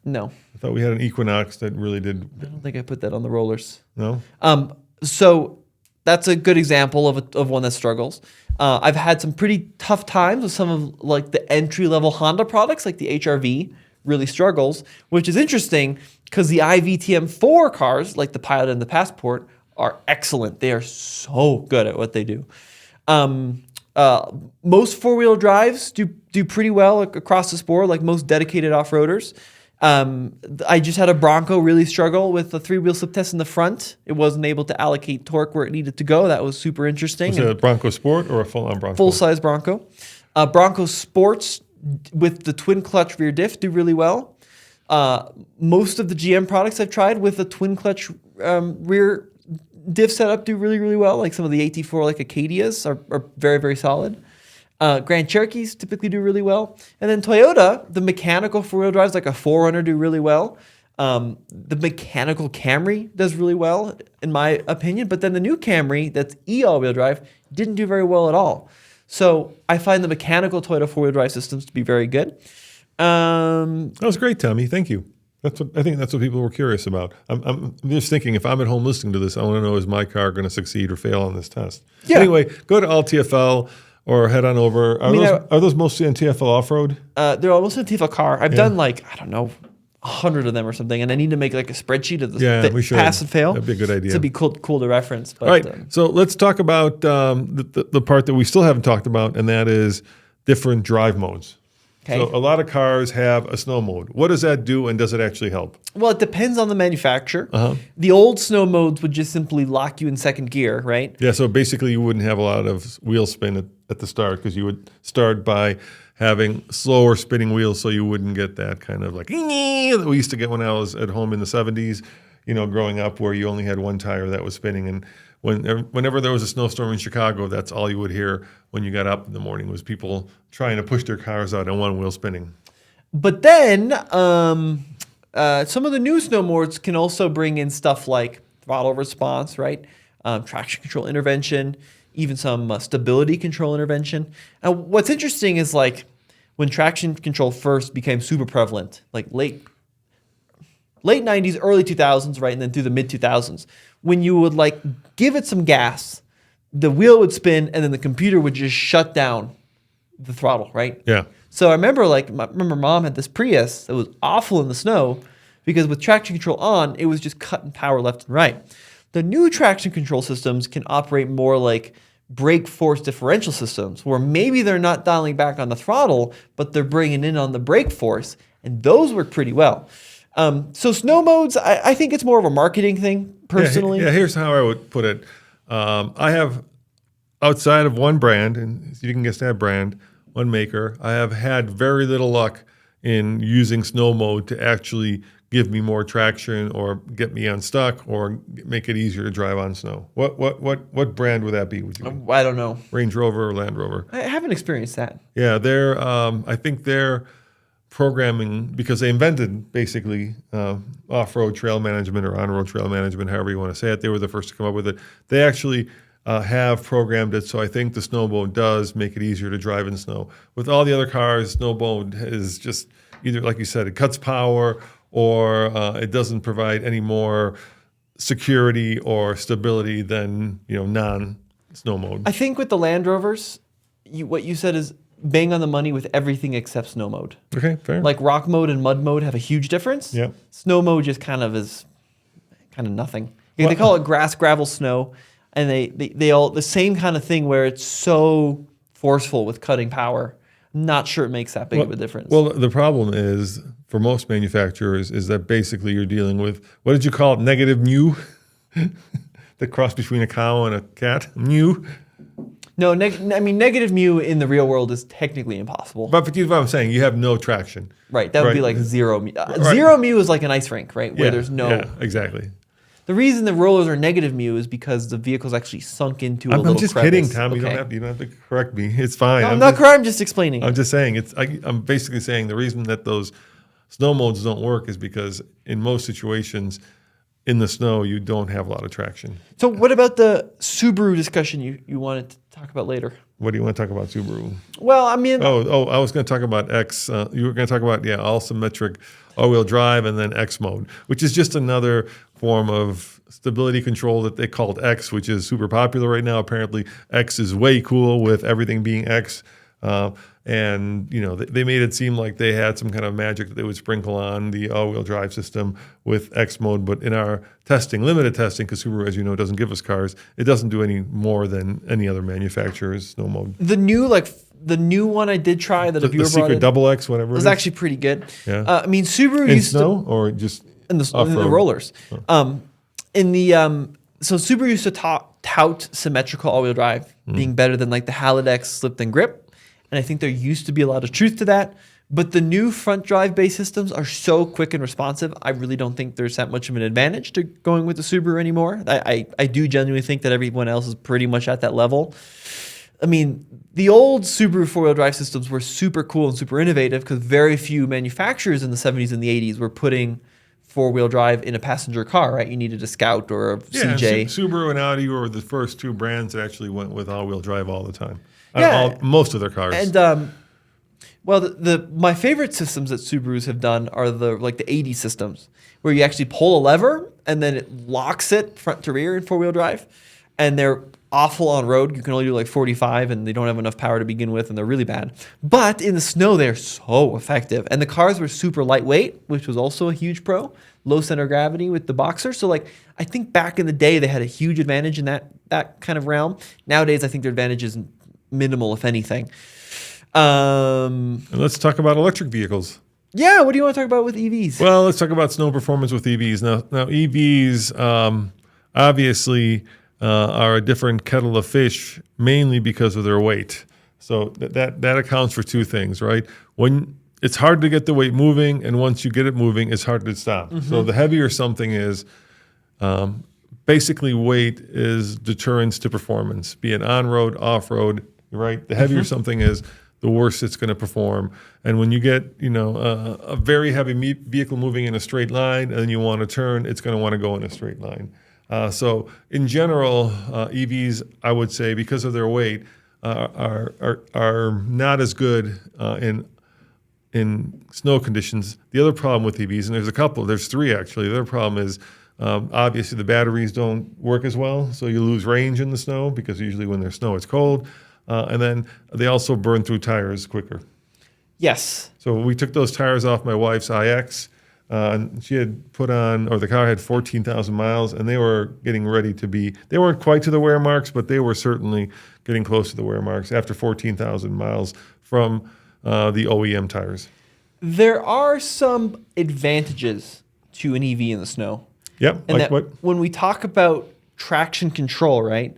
No. I thought we had an Equinox that really did. I don't think I put that on the rollers. No? So that's a good example of one that struggles. I've had some pretty tough times with some of like the entry-level Honda products, like the HR-V really struggles, which is interesting because the iVTM4 cars, like the Pilot and the Passport, are excellent. They are so good at what they do. Most four-wheel drives do pretty well across the board, like most dedicated off-roaders. I just had a Bronco really struggle with the three-wheel slip test in the front. It wasn't able to allocate torque where it needed to go. That was super interesting. Was it a Bronco Sport or a full-on Bronco? Full-size Bronco. Bronco Sports with the twin-clutch rear diff do really well. Most of the GM products I've tried with the twin-clutch rear diff setup do really, really well. Like some of the AT4 like Acadias are very, very solid. Grand Cherokees typically do really well. And then Toyota, the mechanical four-wheel drives like a 4Runner do really well. The mechanical Camry does really well, in my opinion. But then the new Camry that's all-wheel drive didn't do very well at all. So I find the mechanical Toyota four-wheel drive systems to be very good. That was great, Tommy. Thank you. I think that's what people were curious about. I'm just thinking, if I'm at home listening to this, I want to know, is my car going to succeed or fail on this test? Yeah. Anyway, go to all TFL or head on over. Are those mostly in TFL off-road? They're almost in a TFL car. I've done like, I don't know, 100 of them or something, and I need to make like a spreadsheet of the we should. pass and fail. That'd be a good idea. To be cool to reference. But, All right, so let's talk about the part that we still haven't talked about, and that is different drive modes. Okay. So a lot of cars have a snow mode. What does that do, and does it actually help? Well, it depends on the manufacturer. The old snow modes would just simply lock you in second gear, right? Yeah, so basically you wouldn't have a lot of wheel spin at the start, because you would start by having slower spinning wheels, so you wouldn't get that kind of like that we used to get when I was at home in the 70s, growing up, where you only had one tire that was spinning. And whenever there was a snowstorm in Chicago, that's all you would hear when you got up in the morning, was people trying to push their cars out and one wheel spinning. But then some of the new snow modes can also bring in stuff like throttle response, right? Traction control intervention, even some stability control intervention. And what's interesting is like when traction control first became super prevalent, like late 90s, early 2000s, right? And then through the mid 2000s, when you would like give it some gas, the wheel would spin and then the computer would just shut down the throttle, right? Yeah. So I remember mom had this Prius that was awful in the snow because with traction control on, it was just cutting power left and right. The new traction control systems can operate more like brake force differential systems, where maybe they're not dialing back on the throttle, but they're bringing in on the brake force, and those work pretty well. So snow modes, I think it's more of a marketing thing, personally. Yeah, here's how I would put it. I have, outside of one brand, and you can guess that brand, one maker, I have had very little luck in using snow mode to actually give me more traction or get me unstuck or make it easier to drive on snow. What brand would that be? I don't know. Range Rover or Land Rover? I haven't experienced that. Yeah, I think they're programming, because they invented basically off-road trail management or on-road trail management, however you want to say it. They were the first to come up with it. They actually have programmed it, so I think the snow mode does make it easier to drive in snow. With all the other cars, snow mode is just either, like you said, it cuts power, or it doesn't provide any more security or stability than non-snow mode. I think with the Land Rovers, what you said is bang on the money with everything except snow mode. Okay, fair. Like rock mode and mud mode have a huge difference. Yeah. Snow mode just kind of is nothing. They call it grass, gravel, snow, and they all the same kind of thing where it's so forceful with cutting power. I'm not sure it makes that big of a difference. Well, the problem is, for most manufacturers, is that basically you're dealing with, what did you call it, negative mu? The cross between a cow and a cat? Mu? No, negative mu in the real world is technically impossible. But you know what I'm saying, you have no traction. Right, that would be like zero mu. Zero mu is like an ice rink, right? Where there's no... Yeah, exactly. The reason the rollers are negative mu is because the vehicle's actually sunk into a little crevice. I'm just kidding, Tom. Okay? You don't have to correct me. It's fine. No, I'm not correct. I'm just explaining. I'm just saying. I'm basically saying the reason that those snow modes don't work is because in most situations in the snow, you don't have a lot of traction. So what about the Subaru discussion you wanted to talk about later? What do you want to talk about Subaru? Well, I mean... Oh, I was going to talk about X. You were going to talk about, all symmetric all-wheel drive and then X mode, which is just another form of stability control that they called X, which is super popular right now. Apparently, X is way cool with everything being X. And they made it seem like they had some kind of magic that they would sprinkle on the all-wheel drive system with X mode. But in our testing, limited testing, because Subaru, as you know, doesn't give us cars, it doesn't do any more than any other manufacturer's snow mode. The new one I did try that a viewer the secret double X, whatever, was actually pretty good. Yeah. I mean, Subaru in used snow or just in the rollers. Oh. So Subaru used to tout symmetrical all-wheel drive being better than like the Halidex slip and grip. And I think there used to be a lot of truth to that. But the new front drive-based systems are so quick and responsive, I really don't think there's that much of an advantage to going with the Subaru anymore. I do genuinely think that everyone else is pretty much at that level. I mean, the old Subaru four-wheel drive systems were super cool and super innovative because very few manufacturers in the 70s and the 80s were putting four-wheel drive in a passenger car, right? You needed a Scout or a Yeah, CJ. and Subaru and Audi were the first two brands that actually went with all-wheel drive all the time. Yeah. Most of their cars. And well, my favorite systems that Subarus have done are the 80s systems where you actually pull a lever and then it locks it front to rear in four-wheel drive, and they're awful on road. You can only do like 45, and they don't have enough power to begin with, and they're really bad. But in the snow, they're so effective. And the cars were super lightweight, which was also a huge pro. Low center of gravity with the Boxer. So I think back in the day, they had a huge advantage in that kind of realm. Nowadays, I think their advantage is minimal, if anything. And let's talk about electric vehicles. Yeah, what do you want to talk about with EVs? Well, let's talk about snow performance with EVs. Now EVs obviously are a different kettle of fish, mainly because of their weight. So that accounts for two things, right? When it's hard to get the weight moving, and once you get it moving, it's hard to stop. Mm-hmm. So the heavier something is, basically weight is deterrence to performance, be it on-road, off-road, right? The heavier something is, the worse it's going to perform. And when you get, a very heavy vehicle moving in a straight line and you want to turn, it's going to want to go in a straight line. So in general, EVs, I would say, because of their weight, are not as good in snow conditions. The other problem with EVs, and there's three actually. The other problem is obviously the batteries don't work as well, so you lose range in the snow because usually when there's snow, it's cold. And then they also burn through tires quicker. Yes. So we took those tires off my wife's iX. And she had put on, or the car had 14,000 miles, and they were getting ready to be, they weren't quite to the wear marks, but they were certainly getting close to the wear marks after 14,000 miles from the OEM tires. There are some advantages to an EV in the snow. Yep. And like what? When we talk about traction control, right?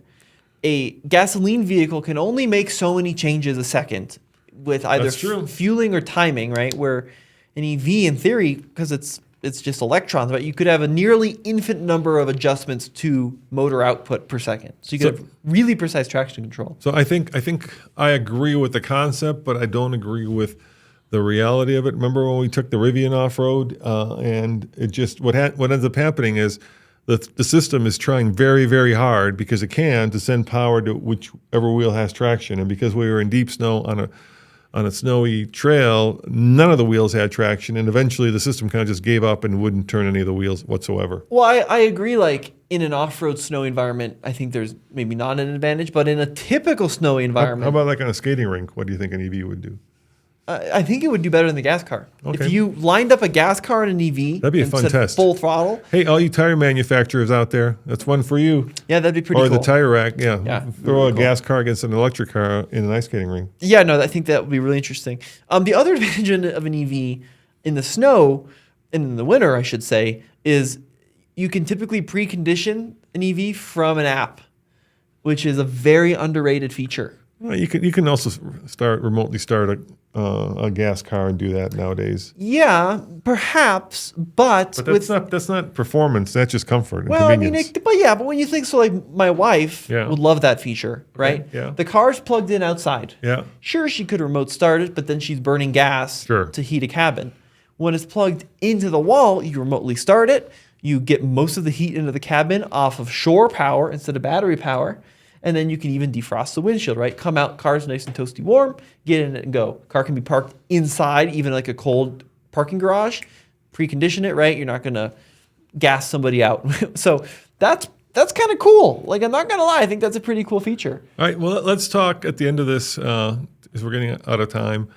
A gasoline vehicle can only make so many changes a second with either fueling or timing, right? Where an EV, in theory, because it's just electrons, but you could have a nearly infinite number of adjustments to motor output per second. So you could have really precise traction control. So I think I agree with the concept, but I don't agree with the reality of it. Remember when we took the Rivian off road, and it just what ends up happening is the system is trying very, very hard because it can to send power to whichever wheel has traction, and because we were in deep snow on a snowy trail, none of the wheels had traction, and eventually the system kind of just gave up and wouldn't turn any of the wheels whatsoever. Well, I agree, in an off-road snowy environment, I think there's maybe not an advantage, but in a typical snowy environment... How about on a skating rink? What do you think an EV would do? I think it would do better than the gas car. Okay. If you lined up a gas car and an EV... That'd be a fun test. Full throttle... Hey, all you tire manufacturers out there, that's one for you. Yeah, that'd be pretty cool. Or the tire rack, yeah. Throw a cool. gas car against an electric car in an ice skating rink. Yeah, no, I think that would be really interesting. The other advantage of an EV in the snow, in the winter, I should say, is you can typically precondition an EV from an app, which is a very underrated feature. Well, you can also remotely start a gas car and do that nowadays. Yeah, perhaps, but that's not performance. That's just comfort and convenience. But when you think so, my wife would love that feature, right? Okay, yeah. The car's plugged in outside. Yeah. Sure, she could remote start it, but then she's burning gas to heat a cabin. When it's plugged into the wall, you remotely start it. You get most of the heat into the cabin off of shore power instead of battery power. And then you can even defrost the windshield, right? Come out, car's nice and toasty warm, get in it and go. Car can be parked inside, even like a cold parking garage. Precondition it, right? You're not going to gas somebody out. So that's kind of cool. I'm not going to lie. I think that's a pretty cool feature. All right, well, let's talk at the end of this, as we're getting out of time,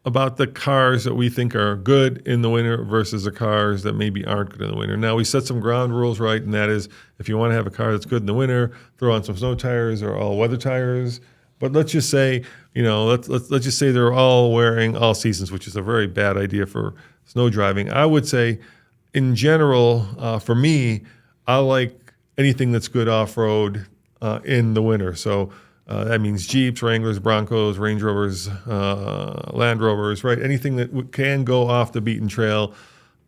about the cars that we think are good in the winter versus the cars that maybe aren't good in the winter. Now, we set some ground rules, right? And that is, if you want to have a car that's good in the winter, throw on some snow tires or all-weather tires. But let's just say, let's just say they're all wearing all seasons, which is a very bad idea for snow driving. I would say, in general, for me, I like anything that's good off-road in the winter. So that means Jeeps, Wranglers, Broncos, Range Rovers, Land Rovers, right? Anything that can go off the beaten trail,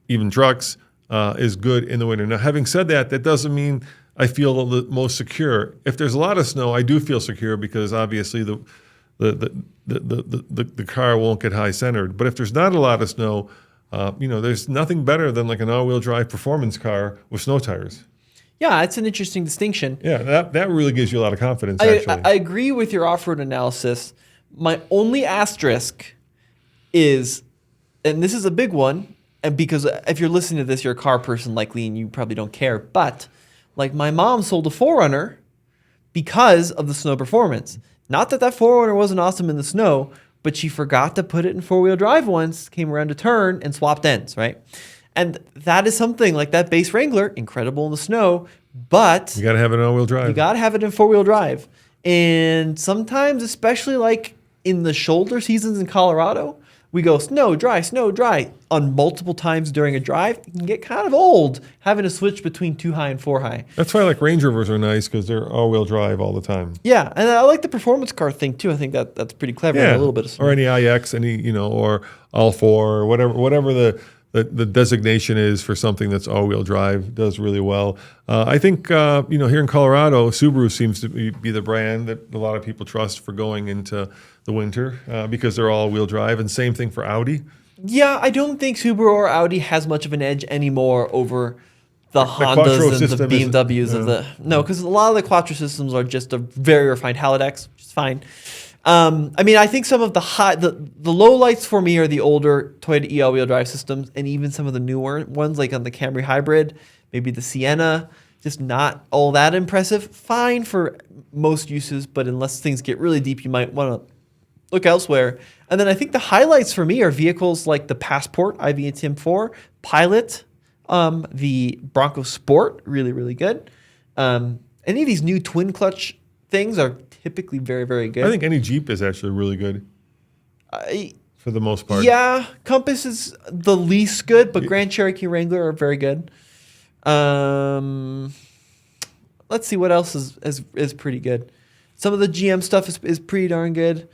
even trucks, is good in the winter. Now, having said that, that doesn't mean I feel the most secure. If there's a lot of snow, I do feel secure because obviously the car won't get high centered. But if there's not a lot of snow, there's nothing better than like an all-wheel drive performance car with snow tires. Yeah, it's an interesting distinction. Yeah, that really gives you a lot of confidence, I actually. I agree with your off-road analysis. My only asterisk is, and this is a big one, and because if you're listening to this, you're a car person likely, and you probably don't care, but like my mom sold a 4Runner because of the snow performance. Not that 4Runner wasn't awesome in the snow, but she forgot to put it in four-wheel drive once, came around to turn, and swapped ends, right? And that is something like that base Wrangler, incredible in the snow, but You got to have an all-wheel drive. you got to have it in four-wheel drive. And sometimes, especially like in the shoulder seasons in Colorado, we go snow, dry, on multiple times during a drive. It can get kind of old having to switch between 2-high and 4-high. That's why like Range Rovers are nice because they're all-wheel drive all the time. Yeah, and I like the performance car thing too. I think that's pretty clever. Yeah, A little bit of snow. or any IX, or All 4, or whatever the designation is for something that's all-wheel drive does really well. I think here in Colorado, Subaru seems to be the brand that a lot of people trust for going into the winter because they're all-wheel drive, and same thing for Audi. Yeah, I don't think Subaru or Audi has much of an edge anymore over the Quattro Hondas and the system is- BMWs of the because a lot of the Quattro systems are just a very refined Halodex, which is fine. I think some of the low lights for me are the older Toyota all-wheel drive systems, and even some of the newer ones, like on the Camry Hybrid, maybe the Sienna, just not all that impressive. Fine for most uses, but unless things get really deep, you might want to look elsewhere. And then I think the highlights for me are vehicles like the Passport iVTM 4, Pilot, the Bronco Sport, really, really good. Any of these new twin clutch things are typically very, very good. I think any Jeep is actually really good for the most part. Yeah, Compass is the least good, but Grand Cherokee Wrangler are very good. Let's see what else is pretty good. Some of the GM stuff is pretty darn good.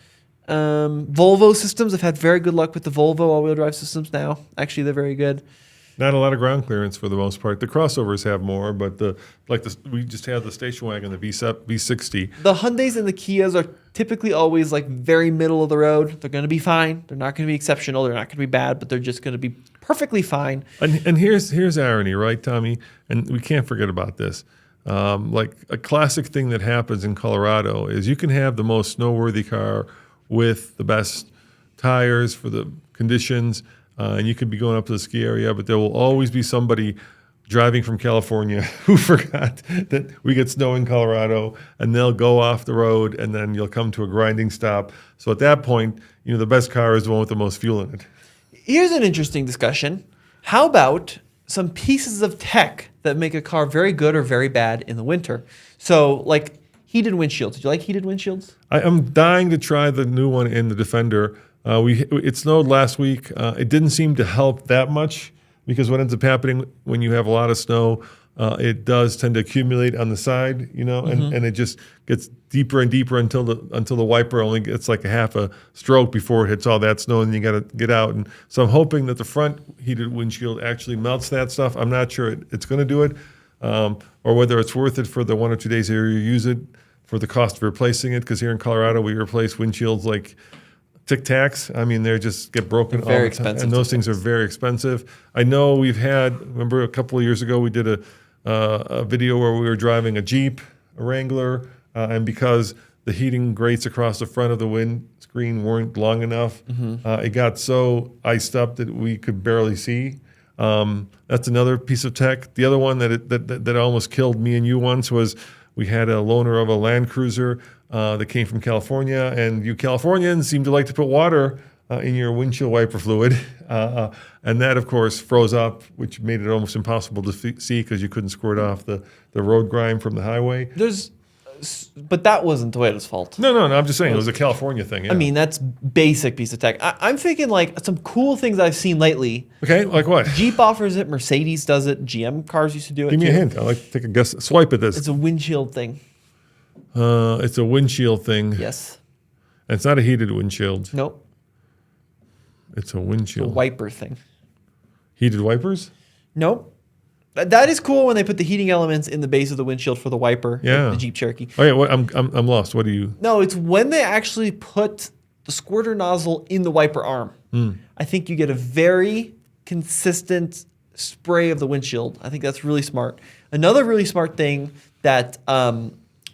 Volvo systems, I've had very good luck with the Volvo all-wheel drive systems now. Actually, they're very good. Not a lot of ground clearance for the most part. The crossovers have more, but we just had the station wagon, the V60. The Hyundais and the Kias are typically always like very middle of the road. They're going to be fine. They're not going to be exceptional. They're not going to be bad, but they're just going to be perfectly fine. And here's irony, right, Tommy? And we can't forget about this. Like a classic thing that happens in Colorado is you can have the most snow-worthy car with the best tires for the conditions, and you could be going up to the ski area, but there will always be somebody driving from California who forgot that we get snow in Colorado, and they'll go off the road, and then you'll come to a grinding stop. So at that point, the best car is the one with the most fuel in it. Here's an interesting discussion. How about some pieces of tech that make a car very good or very bad in the winter? So, like heated windshields. Do you like heated windshields? I'm dying to try the new one in the Defender. It snowed last week. It didn't seem to help that much because what ends up happening when you have a lot of snow, it does tend to accumulate on the side, and it just gets deeper and deeper until the wiper only gets like a half a stroke before it hits all that snow, and you got to get out. And so I'm hoping that the front heated windshield actually melts that stuff. I'm not sure it's going to do it, or whether it's worth it for the 1 or 2 days here you use it for the cost of replacing it. Because here in Colorado, we replace windshields like Tic Tacs. They just get broken all the time. Very expensive. And those things are very expensive. I know remember a couple of years ago, we did a video where we were driving a Jeep, a Wrangler, and because the heating grates across the front of the windscreen weren't long enough, it got so iced up that we could barely see. That's another piece of tech. The other one that almost killed me and you once was we had a loaner of a Land Cruiser that came from California, and you Californians seem to like to put water in your windshield wiper fluid, and that, of course, froze up, which made it almost impossible to see because you couldn't squirt off the road grime from the highway. But that wasn't Toyota's fault. No, I'm just saying it was a California thing. Yeah. That's basic piece of tech. I'm thinking like some cool things I've seen lately. Okay, like what? Jeep offers it, Mercedes does it, GM cars used to do it. Give me too. a hint. I'd like to take a guess. Swipe at this. It's a windshield thing. It's a windshield thing. Yes. It's not a heated windshield. Nope. It's a It's a windshield. wiper thing. Heated wipers? Nope. That is cool when they put the heating elements in the base of the windshield for the wiper, Yeah. like the Jeep Cherokee. Oh yeah, I'm lost. What do you? No, it's when they actually put the squirter nozzle in the wiper arm. I think you get a very consistent spray of the windshield. I think that's really smart. Another really smart thing that a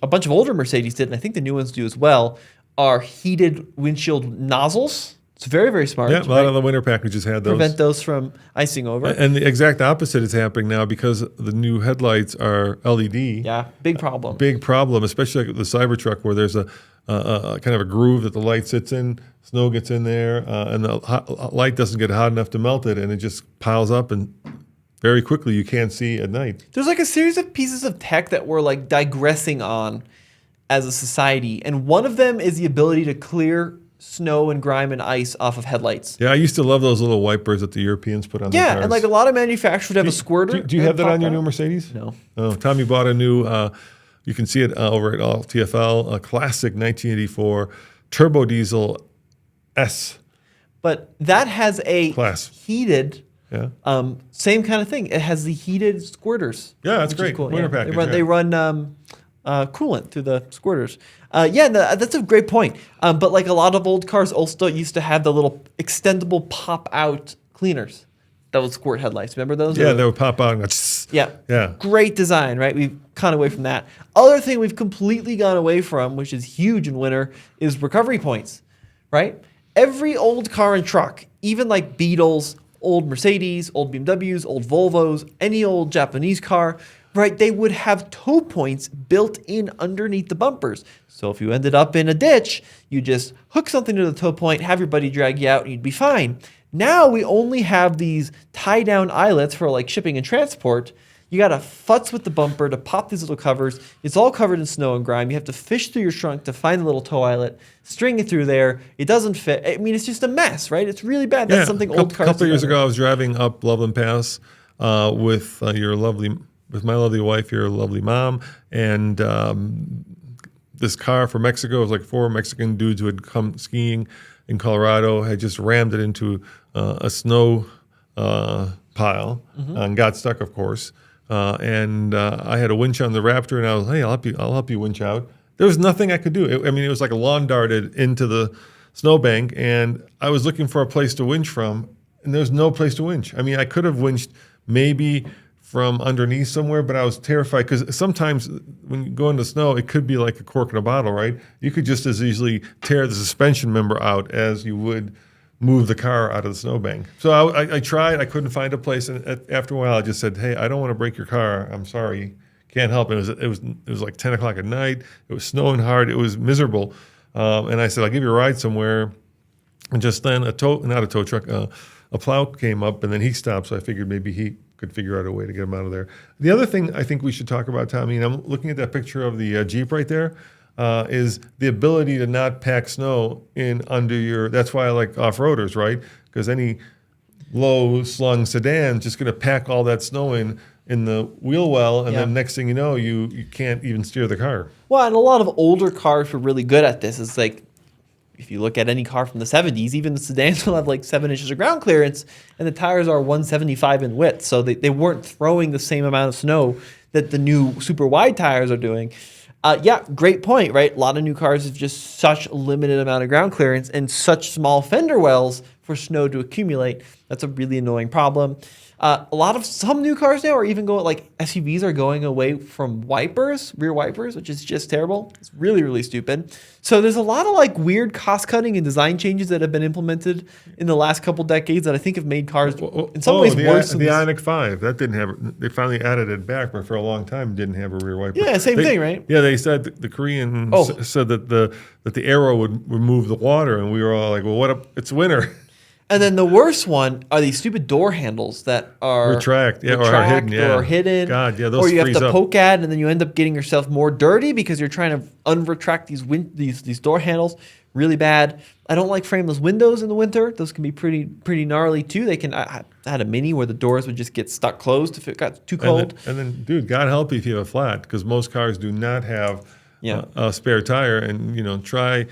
bunch of older Mercedes did, and I think the new ones do as well, are heated windshield nozzles. It's very, very smart. Yeah, a lot of the winter packages had those. Prevent those from icing over. And the exact opposite is happening now because the new headlights are LED. Yeah, big problem. Big problem, especially like the Cybertruck, where there's a kind of a groove that the light sits in, snow gets in there, and the light doesn't get hot enough to melt it, and it just piles up, and very quickly you can't see at night. There's like a series of pieces of tech that we're like digressing on as a society, and one of them is the ability to clear snow and grime and ice off of headlights. Yeah, I used to love those little wipers that the Europeans put on their cars. And like a lot of manufacturers have a squirter. Do you have that on your new Mercedes? No. Oh, Tommy bought a new, you can see it over at TFL, a classic 1984 turbo diesel S. But that has a Class. heated, Yeah. same kind of thing. It has the heated squirters. Yeah, that's which is great. cool. Winter package, They run coolant through the squirters. That's a great point. But like a lot of old cars also used to have the little extendable pop-out cleaners that would squirt headlights. Remember those? Yeah, they would pop out and go, Yeah. Yeah. Great design, right? We've gone away from that. Other thing we've completely gone away from, which is huge in winter, is recovery points, right? Every old car and truck, even like Beetles, old Mercedes, old BMWs, old Volvos, any old Japanese car, right? They would have tow points built in underneath the bumpers. So if you ended up in a ditch, you just hook something to the tow point, have your buddy drag you out, and you'd be fine. Now we only have these tie-down eyelets for like shipping and transport. You got to futz with the bumper to pop these little covers. It's all covered in snow and grime. You have to fish through your trunk to find the little tow eyelet, string it through there. It doesn't fit. I mean, it's just a mess, right? It's really bad. That's something old cars. A couple of years ago, I was driving up Loveland Pass with my lovely wife, your lovely mom, and this car from Mexico. It was like 4 Mexican dudes who had come skiing in Colorado, had just rammed it into a snow pile and got stuck, of course. And I had a winch on the Raptor, and I was, hey, I'll help you winch out. There was nothing I could do. It was like a lawn darted into the snowbank, and I was looking for a place to winch from, and there's no place to winch. I mean, I could have winched maybe from underneath somewhere, but I was terrified because sometimes when you go into snow, it could be like a cork in a bottle, right? You could just as easily tear the suspension member out as you would move the car out of the snowbank. So I tried. I couldn't find a place, and after a while, I just said, "Hey, I don't want to break your car. I'm sorry, can't help it." It was like 10 o'clock at night. It was snowing hard. It was miserable, and I said, "I'll give you a ride somewhere." And just then, a plow came up, and then he stopped. So I figured maybe he could figure out a way to get him out of there. The other thing I think we should talk about, Tommy, and I'm looking at that picture of the Jeep right there, is the ability to not pack snow in under your. That's why I like off-roaders, right? Because any low-slung sedan is just going to pack all that snow in the wheel well, and then next thing you know, you can't even steer the car. Well, and a lot of older cars were really good at this. It's like, if you look at any car from the 70s, even the sedans will have like 7 inches of ground clearance, and the tires are 175 in width. So they weren't throwing the same amount of snow that the new super wide tires are doing. Great point, right? A lot of new cars have just such a limited amount of ground clearance and such small fender wells for snow to accumulate. That's a really annoying problem. Some new cars now are even going, like SUVs are going away from rear wipers, which is just terrible. It's really, really stupid. So there's a lot of like weird cost cutting and design changes that have been implemented in the last couple decades that I think have made cars in some ways worse. The Ioniq 5, that didn't have, they finally added it back, but for a long time didn't have a rear wiper. Yeah, same thing, right? Yeah, they said the Korean said that the Aero would remove the water, and we were all like, well, it's winter. And then the worst one are these stupid door handles that are retract or are hidden. Or hidden. God, yeah, those or you have freeze to up. poke at, and then you end up getting yourself more dirty because you're trying to unretract these door handles. Really bad. I don't like frameless windows in the winter. Those can be pretty gnarly too. I had a Mini where the doors would just get stuck closed if it got too cold. And then, dude, God help you if you have a flat, because most cars do not have Yeah. a spare tire, and try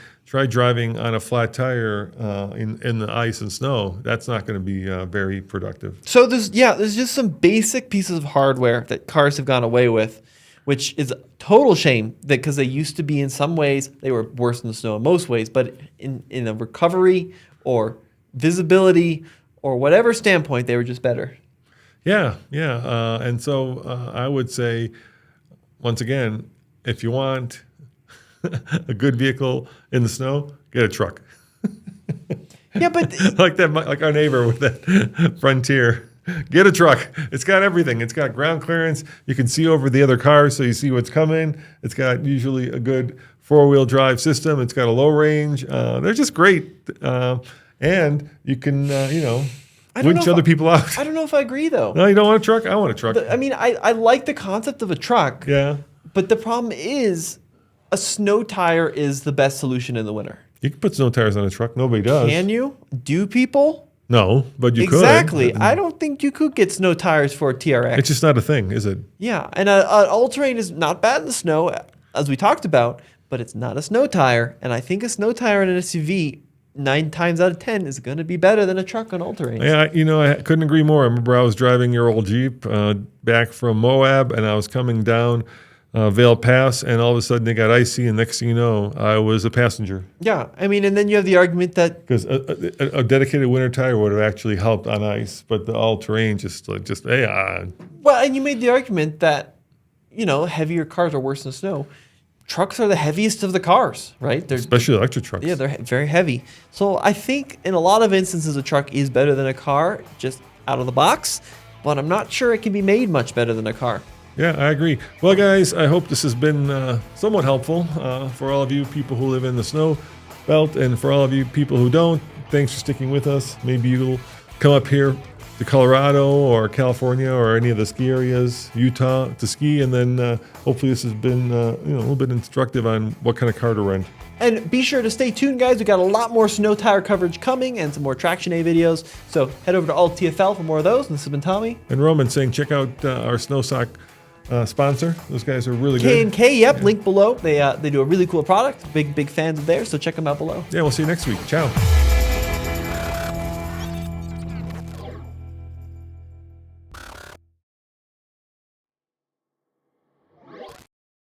driving on a flat tire in the ice and snow. That's not going to be very productive. So there's just some basic pieces of hardware that cars have gone away with, which is a total shame because they used to be, in some ways they were worse than the snow in most ways, but in a recovery or visibility or whatever standpoint, they were just better. Yeah. And so I would say, once again, if you want a good vehicle in the snow, get a truck. Yeah, but like our neighbor with that Frontier. Get a truck. It's got everything. It's got ground clearance. You can see over the other cars, so you see what's coming. It's got usually a good 4-wheel drive system. It's got a low range. They're just great. And you can, winch other people out. I don't know if I agree, though. No, you don't want a truck? I want a truck. I like the concept of a truck. Yeah. But the problem is a snow tire is the best solution in the winter. You can put snow tires on a truck. Nobody does. Can you? Do people? No, but you could. Exactly. I don't think you could get snow tires for a TRX. It's just not a thing, is it? Yeah, and an all-terrain is not bad in the snow, as we talked about, but it's not a snow tire. And I think a snow tire in an SUV 9 times out of 10 is going to be better than a truck on all-terrain. Yeah, I couldn't agree more. I remember I was driving your old Jeep back from Moab, and I was coming down Vale Pass, and all of a sudden it got icy, and next thing you know, I was a passenger. Yeah, and then you have the argument that... Because a dedicated winter tire would have actually helped on ice, but the all-terrain just Well, and you made the argument that, heavier cars are worse than snow. Trucks are the heaviest of the cars, right? Especially electric trucks. Yeah, they're very heavy. So I think in a lot of instances, a truck is better than a car, just out of the box, but I'm not sure it can be made much better than a car. Yeah, I agree. Well, guys, I hope this has been somewhat helpful for all of you people who live in the snow belt, and for all of you people who don't. Thanks for sticking with us. Maybe you'll come up here to Colorado or California or any of the ski areas, Utah, to ski, and then hopefully this has been a little bit instructive on what kind of car to rent. And be sure to stay tuned, guys. We got a lot more snow tire coverage coming and some more Traction A videos. So head over to Alt TFL for more of those. And this has been Tommy. And Roman saying, check out our snow sock sponsor. Those guys are really good. K&K, yep, link below. They do a really cool product. Big fans of theirs, so check them out below. Yeah, we'll see you next week. Ciao.